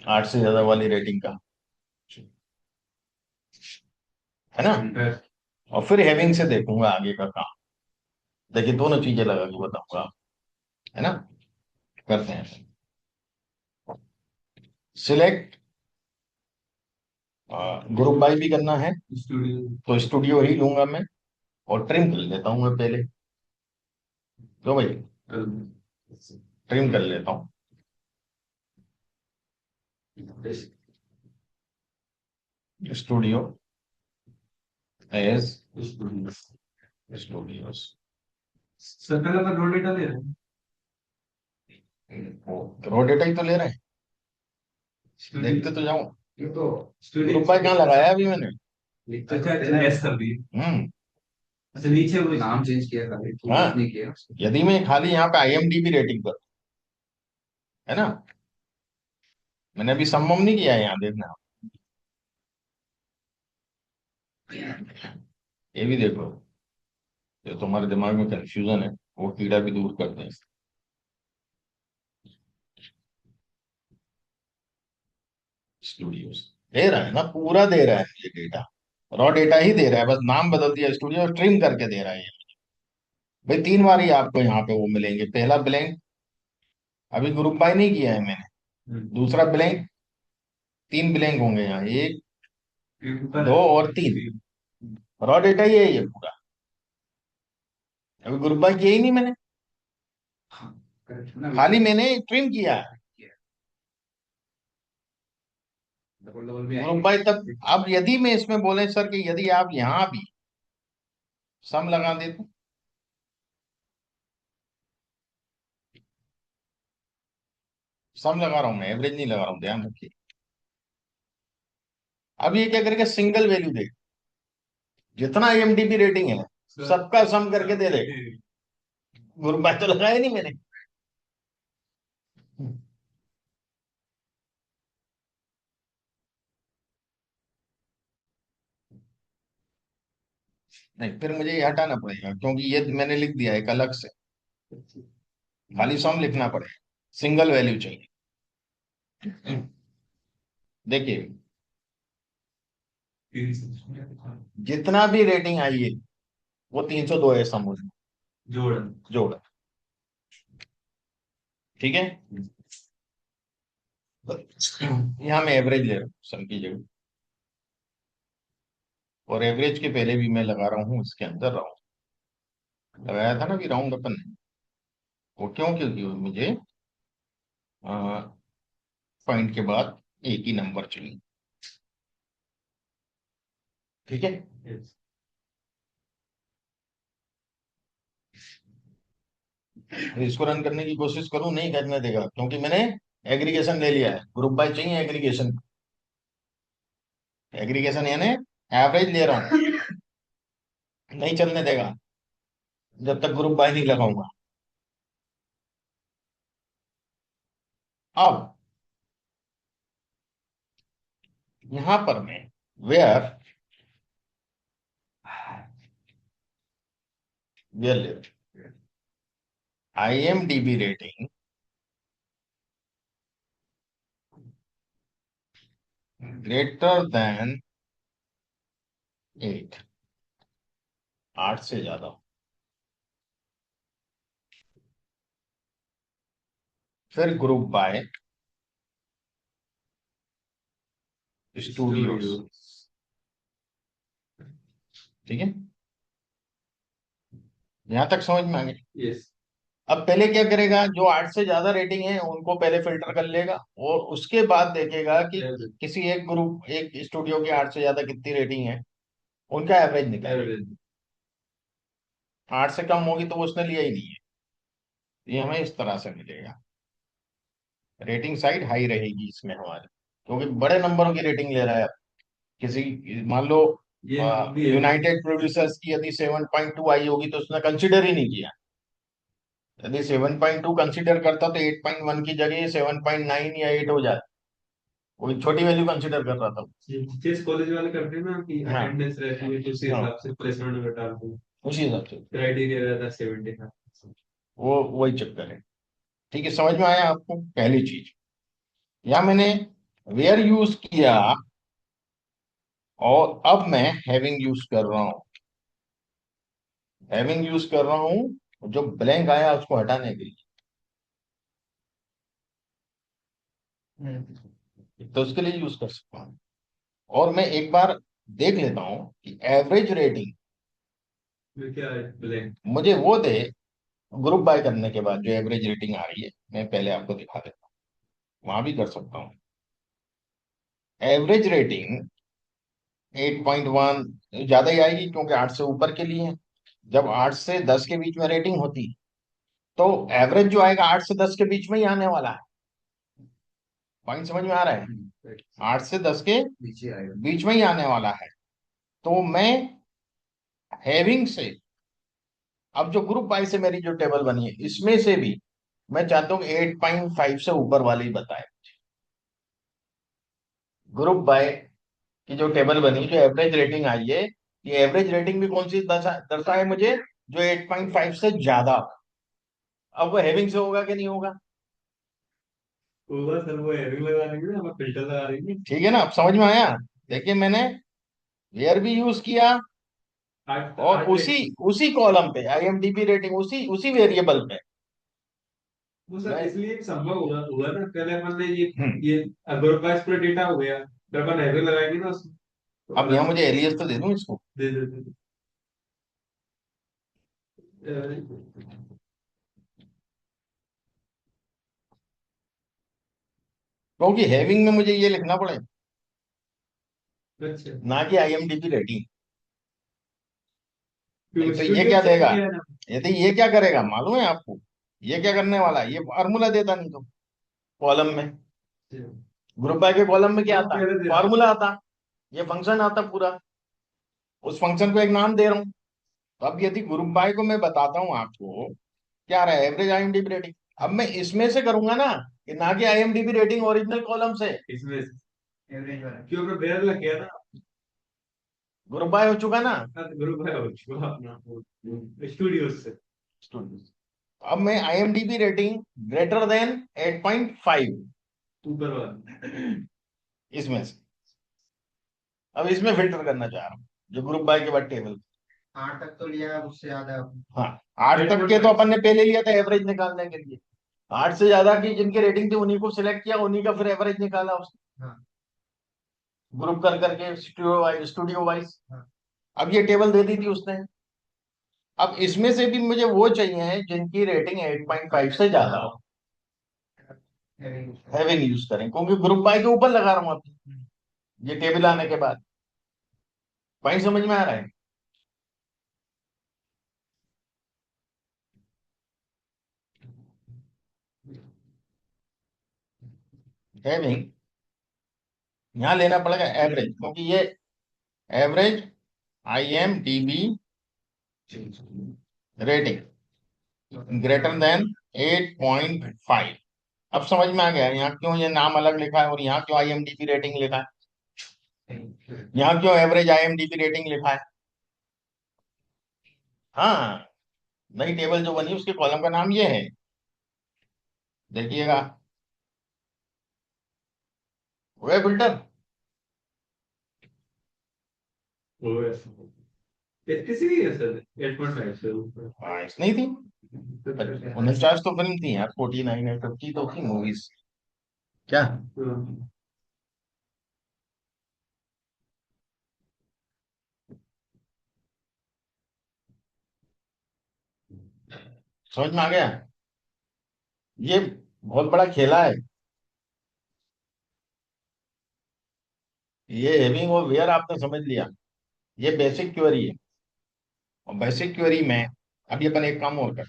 8 से ज्यादा वाली रेटिंग का, है ना। और फिर हैविंग से देखूंगा आगे का काम। देखिए दोनों चीजें लगा के बताऊंगा, है ना। करते हैं, सिलेक्ट, ग्रुप बाय भी करना है स्टूडियो। तो स्टूडियो ही लूंगा मैं, और ट्रिम कर लेता हूँ मैं पहले, तो भाई ट्रिम कर लेता हूँ। स्टूडियो एज स्टूडियोज, सर पहले अपन रोड डेटा ले रहे हैं। रो डेटा ही तो ले रहे हैं, देखते स्टूडियो। तो जाऊं। ये तो ग्रुप बाय कहाँ लगाया अभी मैंने। लिखते अच्छा तो अच्छा, देना है। यस कर दी। हम्म। अच्छा नीचे वो नाम चेंज किया था, हाँ, कुछ नहीं किया उसको। यदि मैं खाली यहाँ पे आईएमडीबी रेटिंग पर, है ना, मैंने अभी सम्मम नहीं किया है यहाँ, देखना ये भी देखो, जो तुम्हारे दिमाग में कंफ्यूजन है वो कीड़ा भी दूर करते हैं। स्टूडियोज दे रहा है ना, पूरा दे रहा है ये डेटा, रॉ डेटा ही दे रहा है, बस नाम बदल दिया, स्टूडियो ट्रिम करके दे रहा है ये। भाई 3 बार ही आपको यहाँ पे वो मिलेंगे, पहला ब्लैंक, अभी ग्रुप बाय नहीं किया है मैंने, दूसरा ब्लैंक, 3 ब्लैंक होंगे यहाँ, 1 2 और 3, रॉ डेटा ही है ये पूरा, अभी ग्रुप बाय किया ही नहीं मैंने, हाँ, करेक्ट है ना, खाली मैंने ट्रिम किया है। डबल डबल भी ग्रुप आएंगे। बाय तब, अब यदि मैं इसमें बोले सर कि यदि आप यहाँ भी सम लगा दे तो, सम लगा रहा हूं मैं, एवरेज नहीं लगा रहा हूं, ध्यान रखिए। अब ये क्या करेगा, सिंगल वैल्यू दे, जितना आईएमडीबी रेटिंग है सबका सम करके दे दे, ग्रुप बाय तो लगाया नहीं मैंने। नहीं, फिर मुझे ये हटाना पड़ेगा क्योंकि ये मैंने लिख दिया एक अलग से, खाली सम लिखना पड़ेगा, सिंगल वैल्यू चाहिए। देखिए जितना भी रेटिंग आई है वो 302 है सम उसमें, जोड़। जोड़, ठीक है। यहाँ मैं एवरेज ले रहा हूँ सम की जगह, और एवरेज के पहले भी मैं लगा रहा हूँ इसके अंदर राउंड, लगाया था ना कि राउंड अपन ने, वो क्यों, क्योंकि मुझे पॉइंट के बाद एक ही नंबर चाहिए, ठीक है। तो इसको रन करने की कोशिश करूं, नहीं करने देगा क्योंकि मैंने एग्रीगेशन ले लिया है, ग्रुप बाय चाहिए एग्रीगेशन, एग्रीगेशन यानी एवरेज ले रहा हूं, नहीं चलने देगा जब तक ग्रुप बाय नहीं लगाऊंगा। अब यहां पर मैं वेयर वेयर ले आईएमडीबी रेटिंग ग्रेटर देन 8, 8 से ज्यादा, फिर ग्रुप बाय स्टूडियोज, ठीक है। यहां तक समझ में आ गया। यस। अब पहले क्या करेगा, जो 8 से ज्यादा रेटिंग है उनको पहले फिल्टर कर लेगा, और उसके बाद देखेगा कि किसी एक ग्रुप, एक स्टूडियो की 8 से ज्यादा कितनी रेटिंग है, उनका एवरेज निकालेगा। 8 से कम होगी तो वो उसने लिया ही नहीं है, ये हमें इस तरह से मिलेगा, रेटिंग साइड हाई रहेगी इसमें हमारी, क्योंकि बड़े नंबरों की रेटिंग ले रहा है किसी, मान लो ये हम भी है। यूनाइटेड प्रोड्यूसर्स की यदि 7.2 आई होगी तो उसने कंसिडर ही नहीं किया। यदि 7.2 कंसिडर करता तो 8.1 की जगह 7.9 या 8 हो जाता। कोई छोटी वैल्यू कंसिडर कर रहा था। जिस कॉलेज वाले करते हैं ना कि हाँ अटेंडेंस रहती है तो उसी हाँ, हिसाब से प्लेसमेंट में डालते हैं। उसी हिसाब से। क्राइटेरिया रहता है 70 का। वो वही चक्कर है। ठीक है, समझ में आया आपको? पहली चीज, या मैंने वेयर यूज किया और अब मैं हैविंग यूज कर रहा हूं। हैविंग यूज कर रहा हूं, जो ब्लैंक आया उसको हटाने के लिए। तो उसके लिए यूज कर सकता हूं। और मैं एक बार देख लेता हूं कि एवरेज रेटिंग फिर क्या है ब्लैंक। मुझे वो दे। ग्रुप बाय करने के बाद जो एवरेज रेटिंग आ रही है, मैं पहले आपको दिखा देता हूँ, वहां भी कर सकता हूँ। एवरेज रेटिंग 8.1 ज्यादा ही आएगी क्योंकि 8 से ऊपर के लिए है। जब 8 से 10 के बीच में रेटिंग होती तो एवरेज जो आएगा 8 से 10 के बीच में ही आने वाला है। पॉइंट समझ में आ रहा है? 8 से 10 के नीचे आएगा। बीच में ही आने वाला है। तो मैं हैविंग से, अब जो ग्रुप बाय से मेरी जो टेबल बनी है इसमें से भी मैं चाहता हूँ 8.5 से ऊपर वाले ही बताए। ग्रुप बाय की जो टेबल बनी, जो एवरेज रेटिंग आई है, ये एवरेज रेटिंग भी कौन सी दर्शाए मुझे? जो 8.5 से ज्यादा। अब वो हैविंग से होगा कि नहीं होगा? होगा सर, वो एयरिंग लगा देंगे ना, हम फिल्टर लगा देंगे। ठीक है ना, अब समझ में आया? देखिए मैंने वेयर भी यूज किया आठ और आठ उसी उसी कॉलम पे आईएमडीबी रेटिंग, उसी उसी वेरिएबल पे वो सर मैं। इसलिए संभव हुआ हुआ ना, पहले अपन ने ये हम्म, ये अगर पास पूरा डेटा हो गया, फिर अपन एवरेज लगाएंगे ना उसमें, तो अब यहाँ अलग मुझे एलियस तो दे दूं इसको। दे देते थे। क्योंकि हैविंग में मुझे ये लिखना पड़े, अच्छा, ना कि आईएमडीबी रेटिंग। नहीं तो तो ये स्टूडियो क्या चेक देगा? किया है ना। यदि ये क्या करेगा मालूम है आपको? ये क्या करने वाला है? ये फार्मूला देता नहीं तो कॉलम में, ग्रुप बाय के कॉलम में क्या हाँ आता? पहले दे रहा। फार्मूला आता। ये फंक्शन आता पूरा। उस फंक्शन को एक नाम दे रहा हूँ। तो अब यदि ग्रुप बाय को मैं बताता हूँ आपको क्या रहा है, एवरेज आईएमडीबी रेटिंग, अब मैं इसमें से करूंगा ना, कि ना कि आईएमडीबी रेटिंग ओरिजिनल कॉलम से। इसमें एवरेज वाला क्यों, मैं बेयर लग गया ना। ग्रुप बाय हो चुका ना। ग्रुप है हो चुका अपना स्टूडियो से। अब मैं आईएमडीबी रेटिंग ग्रेटर देन 8.5 ऊपर वाला। इसमें से, अब इसमें फिल्टर करना चाह रहा हूँ जो ग्रुप बाय के बाद टेबल। 8 तक तो लिया है, उससे ज्यादा। हाँ, 8 तक के तो अपन ने पहले लिया था एवरेज निकालने के लिए। 8 से ज्यादा की जिनकी रेटिंग थी उन्हीं को सिलेक्ट किया, उन्हीं का फिर एवरेज निकाला उसने, हाँ ग्रुप कर करके स्टूडियो वाइज। हाँ। अब ये टेबल दे दी थी उसने। अब इसमें से भी मुझे वो चाहिए जिनकी रेटिंग 8.5 से ज्यादा हो, हैविंग यूज करें, क्योंकि ग्रुप बाय के ऊपर लगा रहा हूँ अभी ये टेबल आने के बाद। पॉइंट समझ में आ रहा है? हैविंग यहाँ लेना पड़ेगा एवरेज, क्योंकि ये average IMDb rating greater than 8.5। अब समझ में आ गया यहाँ क्यों ये नाम अलग लिखा है और यहाँ क्यों आईएमडीबी रेटिंग लिखा है, यहाँ क्यों एवरेज आईएमडीबी रेटिंग लिखा है। हाँ, नई टेबल जो बनी उसके कॉलम का नाम ये है, देखिएगा। वो है फिल्टर। वो ऐसा किसी भी है सर 8.5 से ऊपर। हाँ, इस नहीं थी। 49 तो फिल्म थी यार, 49 है, 50 तो थी मूवीज। क्या समझ में आ गया? ये बहुत बड़ा खेला है। ये हेविंग और वेयर आपने समझ लिया, ये बेसिक क्वेरी है। और बेसिक क्वेरी में अभी अपन एक काम और कर।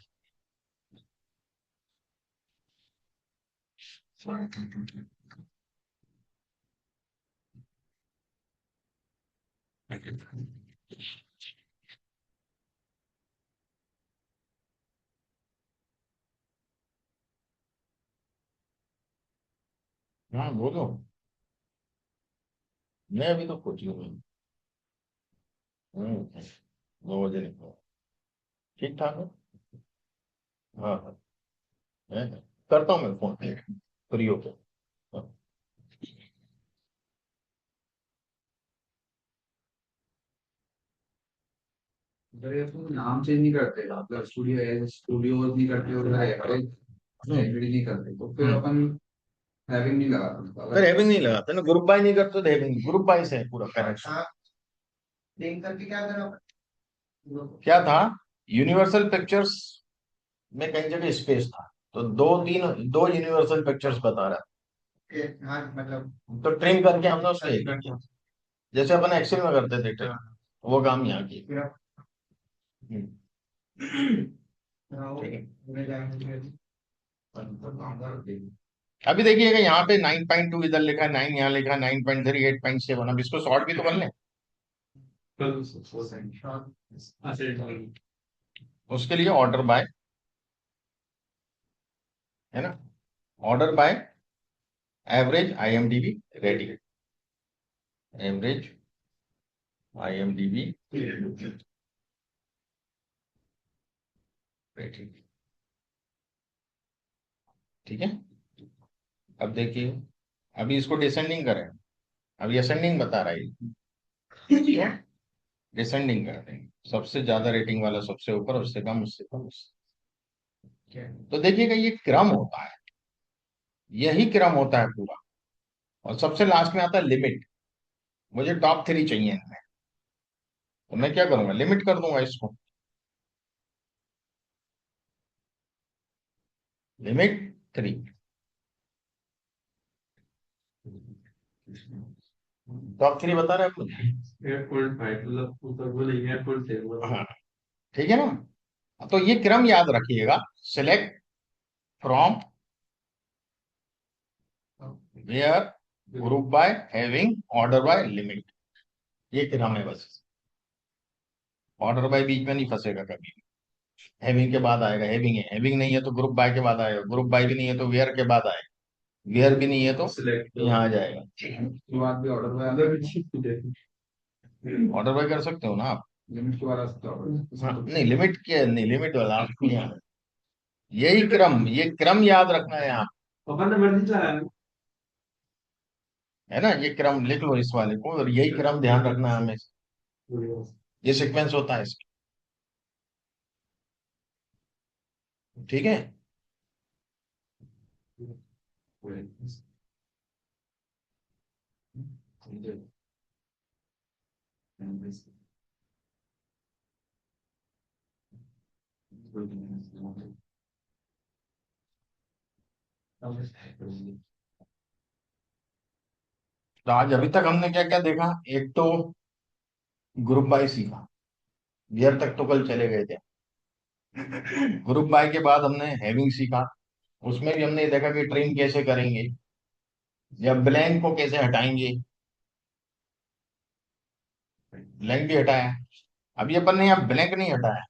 हाँ बोलो। मैं अभी तो कोचिंग में हूँ। 9 बजे निकलो। ठीक ठाक है। हाँ हाँ। है ना? करता हूँ मैं फोन फ्री होके। हाँ। अगर ये तुम नाम चेंज नहीं करते, मतलब स्टूडियो नहीं करते और एवरेज नहीं करते, तो फिर अपन हैविंग नहीं लगाते फिर अगर। हैविंग नहीं लगाते ना, ग्रुप बाय नहीं करते तो हैविंग ग्रुप बाय से है पूरा कनेक्शन। लिंक करके क्या करा क्या था, यूनिवर्सल पिक्चर्स में कई जगह स्पेस था, तो दो यूनिवर्सल पिक्चर्स बता रहा हाँ मतलब। है, तो ट्रिम करके हमने उसको एक किया, जैसे अपन एक्सेल में करते थे ट्रिम, वो काम यहाँ किया। हम्म, ठीक है। अभी देखिएगा यहाँ पे 9.2 इधर लिखा है, 9 यहाँ लिखा है, 9.3, 8.7, अब इसको शॉर्ट भी तो कर लें। उसके लिए ऑर्डर बाय, है ना, order by average IMDb rating, average IMDb rating. ठीक है। अब देखिए, अभी इसको डिसेंडिंग करें, अभी असेंडिंग बता रहा है, डिसेंडिंग कर देंगे, सबसे ज्यादा रेटिंग वाला सबसे ऊपर, उससे कम उससे कम उससे। तो देखिएगा ये क्रम होता है, यही क्रम होता है पूरा, और सबसे लास्ट में आता है लिमिट। मुझे टॉप 3 चाहिए इनमें, तो मैं क्या करूंगा, लिमिट कर दूंगा इसको, लिमिट 3। टॉप 3 बता रहे हैं आपको। 8.5 मतलब ऊपर वो नहीं, 8.7 हाँ, ठीक है ना, तो ये क्रम याद रखिएगा, select from where, group by, having, order by, limit, ये क्रम है बस। ऑर्डर बाय बीच में नहीं फंसेगा कभी। हैविंग के बाद आएगा, हैविंग है, हैविंग नहीं है तो ग्रुप बाय के बाद आएगा, ग्रुप बाय भी नहीं है तो वेयर के बाद आएगा, वेयर भी नहीं है तो सिलेक्ट यहाँ आ जाएगा। उसके बाद भी ऑर्डर में ऑर्डर बाय कर सकते हो ना आप। लिमिट के बाद आ सकता हाँ, है। नहीं लिमिट के नहीं, लिमिट वाला आपको नहीं आना। यही क्रम, ये क्रम याद रखना है यहाँ, पापा ने मर्जी चलाया है ना, ये क्रम लिख लो इस वाले को, और यही क्रम ध्यान रखना है हमें, ये सीक्वेंस होता है इसका। ठीक है। तो आज अभी तक हमने क्या क्या देखा, एक तो ग्रुप बाय सीखा, गियर तक तो कल चले गए थे। ग्रुप बाय के बाद हमने हैविंग सीखा, उसमें भी हमने देखा कि ट्रिम कैसे करेंगे, या ब्लैंक को कैसे हटाएंगे, ब्लैंक भी हटाया। अभी अपन ने यहाँ ब्लैंक नहीं हटाया,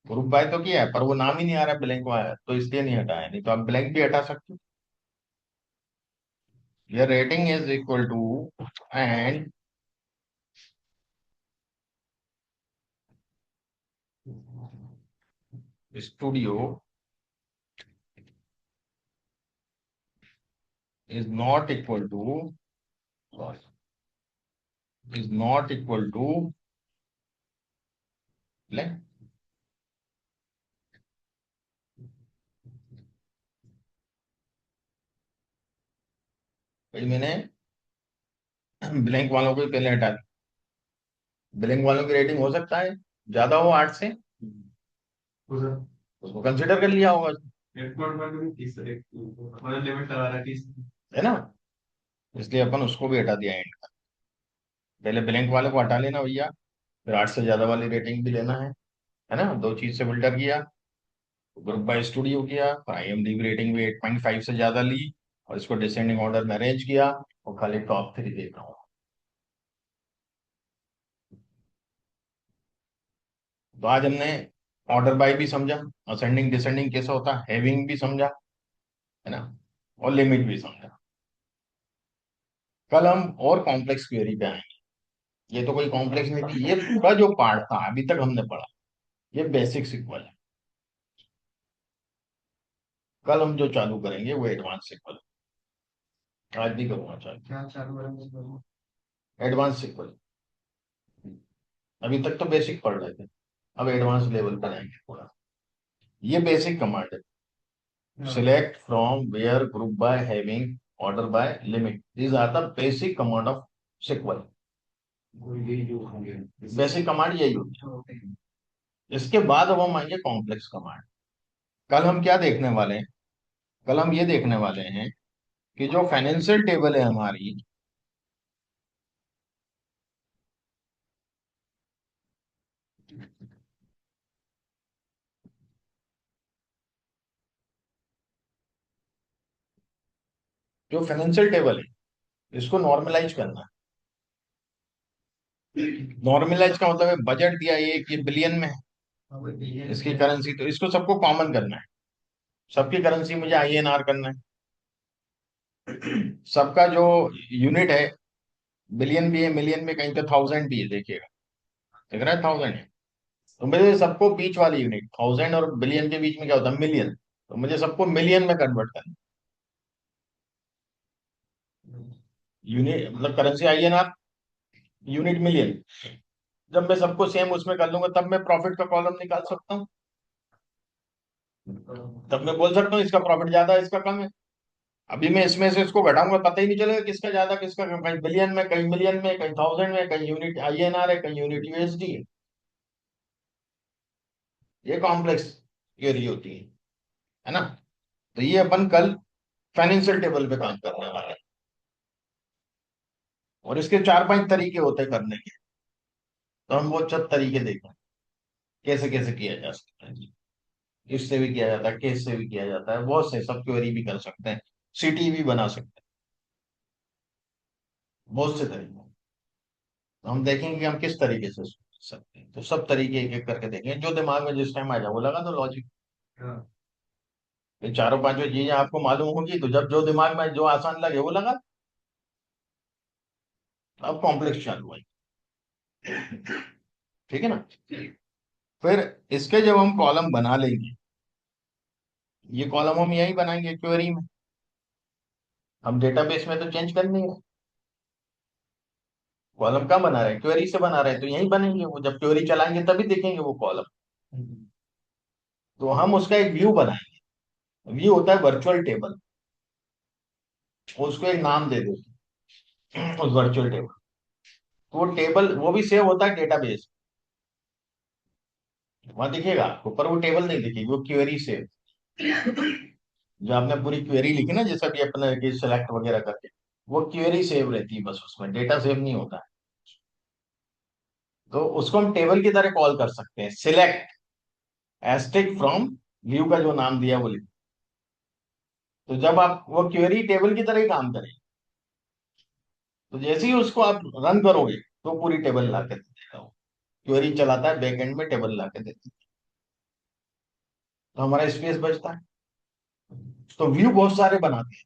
ग्रुप बाय तो किया है पर वो नाम ही नहीं आ रहा ब्लैंक वाला, तो इसलिए नहीं हटाया, नहीं तो आप ब्लैंक भी हटा सकते हो। your rating is equal to, and studio is not equal to, sorry, is not equal to blank। भाई मैंने ब्लैंक वालों को ही पहले हटा दिया, ब्लैंक वालों की रेटिंग हो सकता है ज्यादा हो 8 से, उसको कंसिडर कर लिया होगा, 8.1 में 30 एक मतलब लिमिट लगा रहा है 30। है ना, इसलिए अपन उसको भी हटा दिया एंड का। पहले ब्लैंक वाले को हटा लेना भैया, फिर 8 से ज्यादा वाली रेटिंग भी लेना है ना, दो चीज से फिल्टर किया, ग्रुप बाय स्टूडियो किया, IMDb रेटिंग भी 8.5 से ज्यादा ली, और इसको डिसेंडिंग ऑर्डर में अरेंज किया, और खाली टॉप 3 देख रहा हूँ। तो आज हमने ऑर्डर बाय भी समझा, असेंडिंग डिसेंडिंग कैसा होता है, हैविंग भी समझा, है ना, और लिमिट भी समझा। कल हम और कॉम्प्लेक्स क्वेरी पे आएंगे। ये तो कोई कॉम्प्लेक्स नहीं थी, ये पूरा जो पार्ट था अभी तक हमने पढ़ा, ये बेसिक सिक्वल है। कल हम जो चालू करेंगे वो एडवांस सिक्वल। आज भी करूंगा चालू क्या चालू करेंगे? Advance SQL. अभी तक तो बेसिक पढ़ रहे थे, अब एडवांस लेवल पर आएंगे थोड़ा। ये बेसिक कमांड है, select from where group by having order by limit, these are the basic command of SQL। यही जो होंगे बेसिक कमांड यही होती है। इसके बाद अब हम आएंगे कॉम्प्लेक्स कमांड। कल हम क्या देखने वाले हैं, कल हम ये देखने वाले हैं कि जो फाइनेंशियल टेबल है हमारी, जो फाइनेंशियल टेबल है इसको नॉर्मलाइज करना है। नॉर्मलाइज का मतलब है बजट दिया ये बिलियन में है, इसकी करेंसी, तो इसको सबको कॉमन करना है। सबकी करेंसी मुझे INR करना है। सबका जो यूनिट है, बिलियन भी है, मिलियन में कहीं पे 1000 भी है, देखिएगा दिख रहा है 1000 है। तो मुझे सबको बीच वाली यूनिट, 1000 और बिलियन के बीच में क्या होता है, मिलियन, तो मुझे सबको मिलियन में कन्वर्ट करना। यूनिट मतलब करेंसी INR, यूनिट मिलियन। जब मैं सबको सेम उसमें कर लूंगा तब मैं प्रॉफिट का कॉलम निकाल सकता हूँ। तब मैं बोल सकता हूँ इसका प्रॉफिट ज्यादा है, इसका कम है। अभी मैं इसमें से इसको घटाऊंगा, पता ही नहीं चलेगा किसका ज्यादा किसका कम, कहीं बिलियन में, कहीं मिलियन में, कहीं 1000 में, कहीं यूनिट INR है, कहीं यूनिट USD है। ये कॉम्प्लेक्स थियोरी होती है ना। तो ये अपन कल फाइनेंशियल टेबल पे काम करने वाले हैं, और इसके 4-5 तरीके होते हैं करने के। तो हम वो सब तरीके देखें कैसे कैसे किया जा सकता है। इससे भी किया जाता है, केस से भी किया जाता है, बहुत से सब क्वेरी भी कर सकते हैं, सिटी भी बना सकते हैं, बहुत से तरीके। तो हम देखेंगे कि हम किस तरीके से सोच सकते हैं, तो सब तरीके एक एक करके देखेंगे, जो दिमाग में जिस टाइम आ जाए वो लगा दो लॉजिक। ये चारों पांचों चीजें आपको मालूम होगी, तो जब जो दिमाग में जो आसान लगे वो लगा। अब कॉम्प्लेक्स चालू है, ठीक है ना। फिर इसके जब हम कॉलम बना लेंगे, ये कॉलम हम यही बनाएंगे क्वेरी में। हम डेटाबेस में तो चेंज करनी है, कॉलम कहाँ बना रहे हैं, क्वेरी से बना रहे हैं, तो यही बनेंगे वो। जब क्वेरी चलाएंगे तभी देखेंगे वो कॉलम। तो हम उसका एक व्यू बनाएंगे। व्यू होता है वर्चुअल टेबल, उसको एक नाम दे देते हैं उस वर्चुअल टेबल। तो वो टेबल वो भी सेव होता है डेटाबेस, वहां दिखेगा आपको, पर वो टेबल नहीं दिखेगी, वो क्वेरी सेव। जो आपने पूरी क्वेरी लिखी ना, जैसा भी अपने सेलेक्ट वगैरह करके, वो क्वेरी सेव रहती है बस, उसमें डेटा सेव नहीं होता है। तो उसको हम टेबल की तरह कॉल कर सकते हैं, सिलेक्ट एस्टिक फ्रॉम व्यू का जो नाम दिया वो लिख। तो जब आप वो क्वेरी टेबल की तरह ही काम करें, तो जैसे ही उसको आप रन करोगे तो पूरी टेबल ला के दे देगा वो। क्वेरी चलाता है बैकएंड में, टेबल ला के देता है, तो हमारा स्पेस बचता है। तो व्यू बहुत सारे बनाते हैं।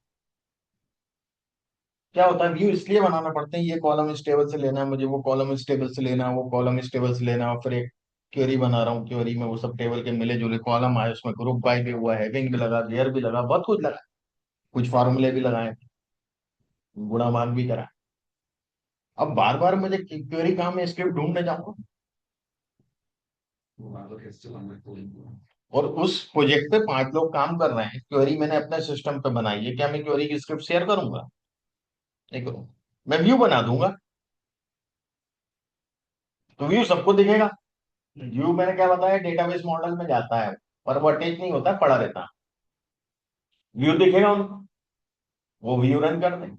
क्या होता है, व्यू इसलिए बनाना पड़ते हैं, ये कॉलम इस टेबल से लेना है मुझे, वो कॉलम इस टेबल से लेना है, वो कॉलम इस टेबल से लेना है, और फिर एक क्वेरी बना रहा हूँ, क्वेरी में वो सब टेबल के मिले जुले कॉलम आए, उसमें ग्रुप बाय भी हुआ, हैविंग भी लगा, वेयर भी लगा, बहुत कुछ लगा, कुछ फार्मूले भी लगाए, गुणा भाग भी करा। अब बार बार मुझे क्वेरी कहाँ में स्क्रिप्ट ढूंढने जाऊंगा। और उस प्रोजेक्ट पे 5 लोग काम कर रहे हैं, क्वेरी मैंने अपने सिस्टम पे बनाई है, क्या मैं क्वेरी की स्क्रिप्ट शेयर करूंगा? नहीं करूंगा। मैं व्यू बना दूंगा, तो व्यू सबको दिखेगा। व्यू मैंने क्या बताया, डेटाबेस मॉडल में जाता है, पर वो अटैच नहीं होता, पड़ा रहता। व्यू दिखेगा उनको, वो व्यू रन कर दें।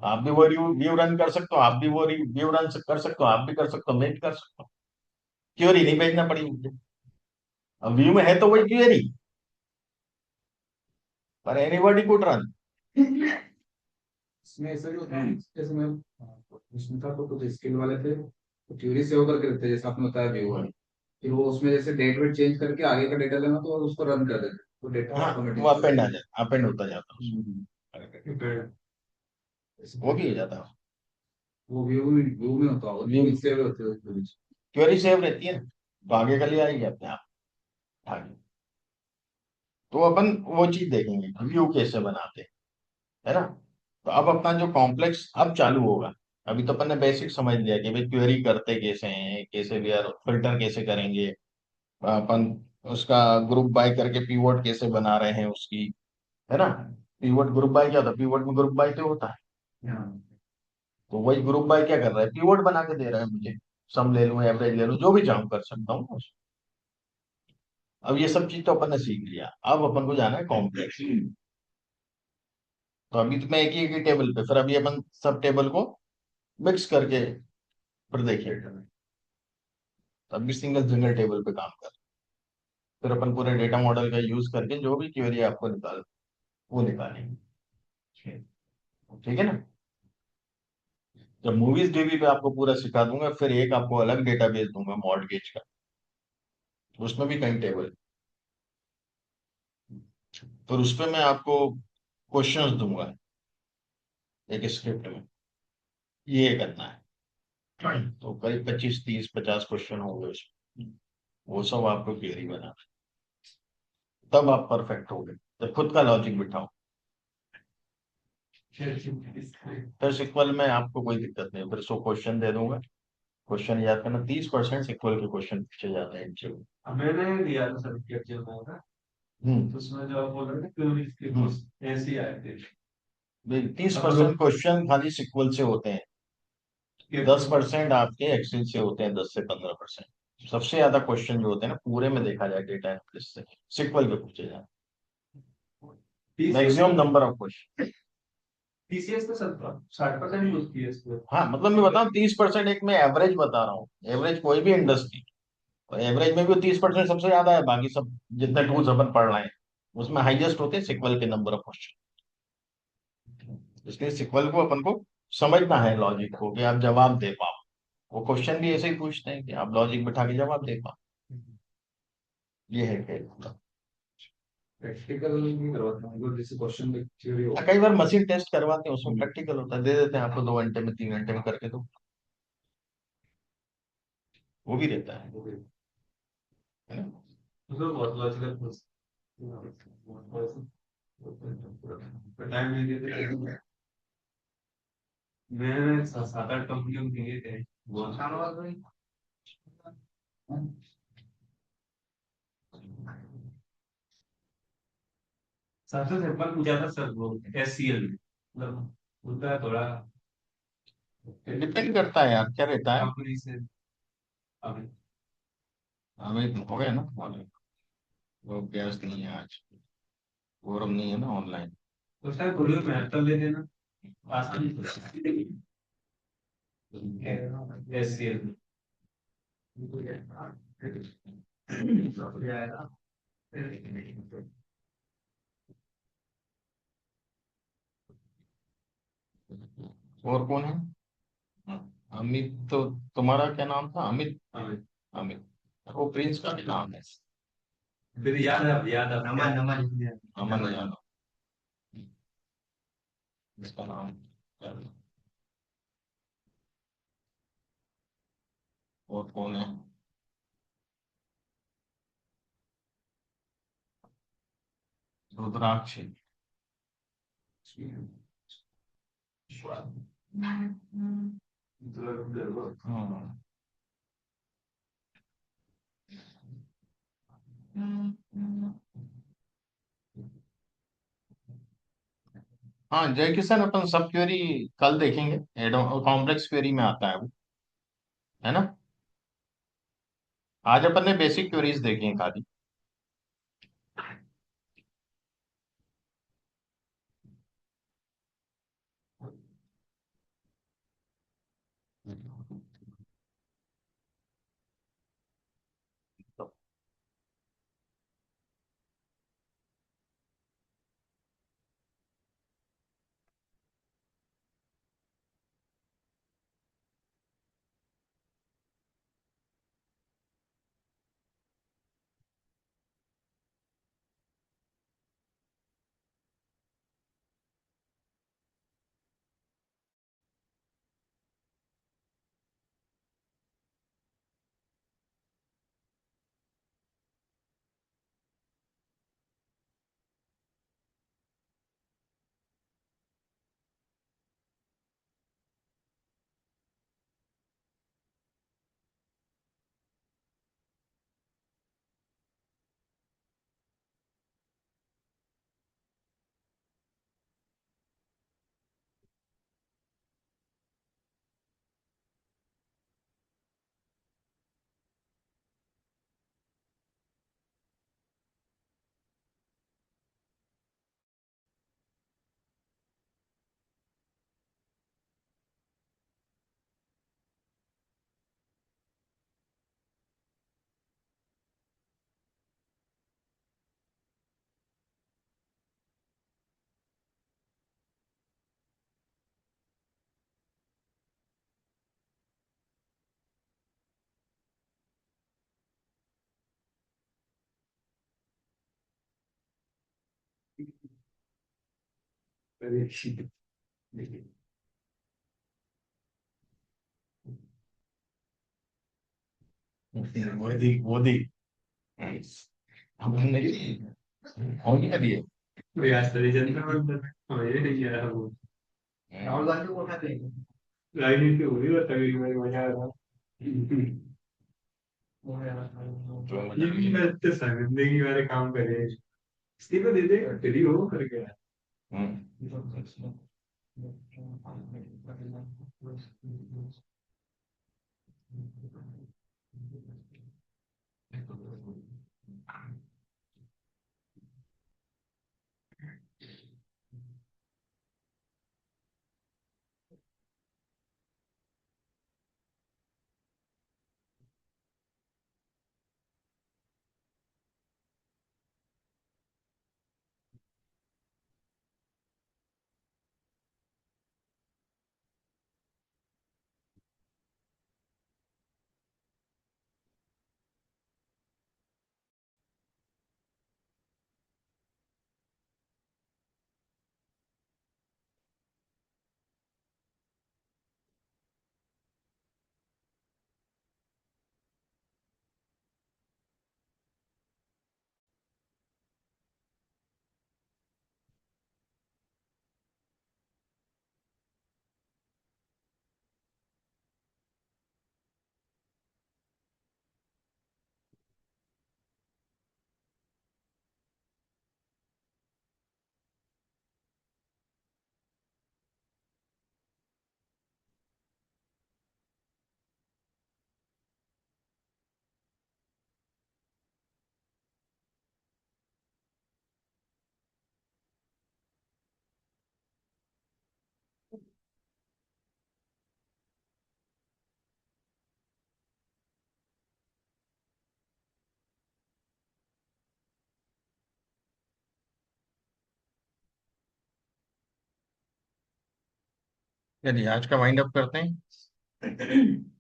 आप भी वो व्यू रन कर सकते हो, आप भी वो व्यू रन कर सकते हो, आप भी कर सकते हो, मैं भी कर सकता हूँ। क्वेरी नहीं भेजना पड़ी मुझे। अब व्यू में है तो वही क्वेरी, पर एनीबॉडी कुड रन। इसमें ऐसा भी होता है जैसे मैं उसमें था तो कुछ स्किल वाले थे तो क्यूरी सेव करके रखते जैसे आपने बताया व्यू वाली, फिर वो उसमें जैसे डेट वेट चेंज करके आगे का डेटा लेना तो उसको रन कर देते तो डेटा हाँ, वो ऑटोमेटिक। अपेंड आ जाता, अपेंड होता जाता है Depend. उसमें। वो भी हो जाता है। वो व्यू में होता होगा, व्यू क्यूरी सेव होते हैं उसके बीच। क्वेरी सेव रहती है ना, तो आगे के लिए आएगी अपने आप आगे। तो अपन वो चीज देखेंगे व्यू कैसे बनाते हैं, है ना। तो अब अपना जो कॉम्प्लेक्स अब चालू होगा। अभी तो अपन ने बेसिक समझ लिया कि भाई क्वेरी करते कैसे हैं, कैसे भी यार फिल्टर कैसे करेंगे अपन, उसका ग्रुप बाय करके पीवोट कैसे बना रहे हैं उसकी, है ना। पीवोट ग्रुप बाय क्या होता है, पीवोट में ग्रुप बाय तो होता है। हाँ। तो वही ग्रुप बाय क्या कर रहा है, पीवोट बना के दे रहा है मुझे। सम ले लूं, एवरेज ले लूं, जो भी चाहूं कर सकता हूँ। अब ये सब चीज तो अपन ने सीख लिया, अब अपन को जाना है कॉम्प्लेक्स। तो अभी तो मैं एक ही टेबल पे, फिर अभी अपन सब टेबल को मिक्स करके फिर देखिए। तब भी सिंगल सिंगल टेबल पे काम कर, फिर अपन पूरे डेटा मॉडल का यूज करके जो भी क्वेरी आपको निकाल वो निकालेंगे। ठीक है ना। जब मूवीज डीबी पे आपको पूरा सिखा दूंगा, फिर एक आपको अलग डेटाबेस दूंगा मॉर्टगेज का, उसमें भी कई टेबल। फिर उस पे मैं आपको क्वेश्चंस दूंगा एक स्क्रिप्ट में, ये करना है। तो करीब 25 30 50 क्वेश्चन होंगे उसमें, वो सब आपको क्वेरी बनाना है। तब आप परफेक्ट हो गए जब खुद का लॉजिक बिठाओ। फिर सिक्वल में आपको कोई दिक्कत नहीं, फिर 100 क्वेश्चन दे दूंगा, क्वेश्चन याद करना। 30% सिक्वल के क्वेश्चन पूछे जाते हैं इंटरव्यू। अब मैंने दिया था सर्टिफिकेट जब मैं था, तो उसमें जो आप बोल रहे थे क्वेरीज के क्वेश्चन ऐसे ही आए थे। 30% क्वेश्चन खाली सिक्वल से होते हैं, 10% आपके एक्सेल से होते हैं, 10 से 15%। सबसे ज्यादा क्वेश्चन जो होते हैं ना पूरे में देखा जाए डेटा एनालिस्ट से, सिक्वल पे पूछे जाते हैं maximum number of question. TCS तो 60% पूछती है इसमें। हाँ, मतलब मैं बताऊँ 30% एक मैं एवरेज बता रहा हूँ, एवरेज कोई भी इंडस्ट्री, तो एवरेज में भी 30% सबसे ज्यादा है। बाकी सब जितने टूल्स अपन पढ़ रहे हैं उसमें हाईएस्ट होते हैं सिक्वल के नंबर ऑफ क्वेश्चन। इसलिए सिक्वल को अपन को समझना है लॉजिक को, कि आप जवाब दे पाओ। वो क्वेश्चन भी ऐसे ही पूछते हैं कि आप लॉजिक बिठा के जवाब दे पाओ। ये है खेल पूरा। प्रैक्टिकल नहीं करवाते हैं मतलब जैसे क्वेश्चन थ्योरी हो। कई बार मशीन टेस्ट करवाते हैं, उसमें प्रैक्टिकल होता है, दे देते हैं आपको 2 घंटे में 3 घंटे में करके, तो वो भी रहता है ना। मतलब बहुत लॉजिकल टाइम नहीं देते। मैंने 7 8 कंपनियों के लिए थे बहुत। सबसे सिंपल पूछा था सर वो एससीएल में, मतलब होता है थोड़ा डिपेंड करता है यार, क्या रहता है। कंपनी से। अभी हमें हो गया ना, वो अभ्यास नहीं है आज, फोरम नहीं है ना ऑनलाइन। उस टाइम पूरी मेहनत कर लेते ना, आसानी एससीएल में। और कौन है। अमित, तो तुम्हारा क्या नाम था, अमित। अमित, वो प्रिंस का भी नाम है। फिर याद है नमन नमन। अमन यादव, इसका नाम क्या है? और कौन है। रुद्राक्ष। हाँ। हाँ, जय किशन अपन सब क्वेरी कल देखेंगे, कॉम्प्लेक्स क्वेरी में आता है वो, है ना। आज अपन ने बेसिक क्वेरीज देखी हैं खाली। देखिए मोदी मोदी हमने हो गया दिए। प्रयास करी जनता मंडल हमें ये नहीं आया वो राहुल गांधी को उठाते हैं राजनीति हो रही है तभी मेरे मजा आ रहा ये भी मैं इतने जिंदगी वाले काम करे इस्तीफा दे देगा फिर ही हो करके चलिए आज का वाइंड अप करते हैं।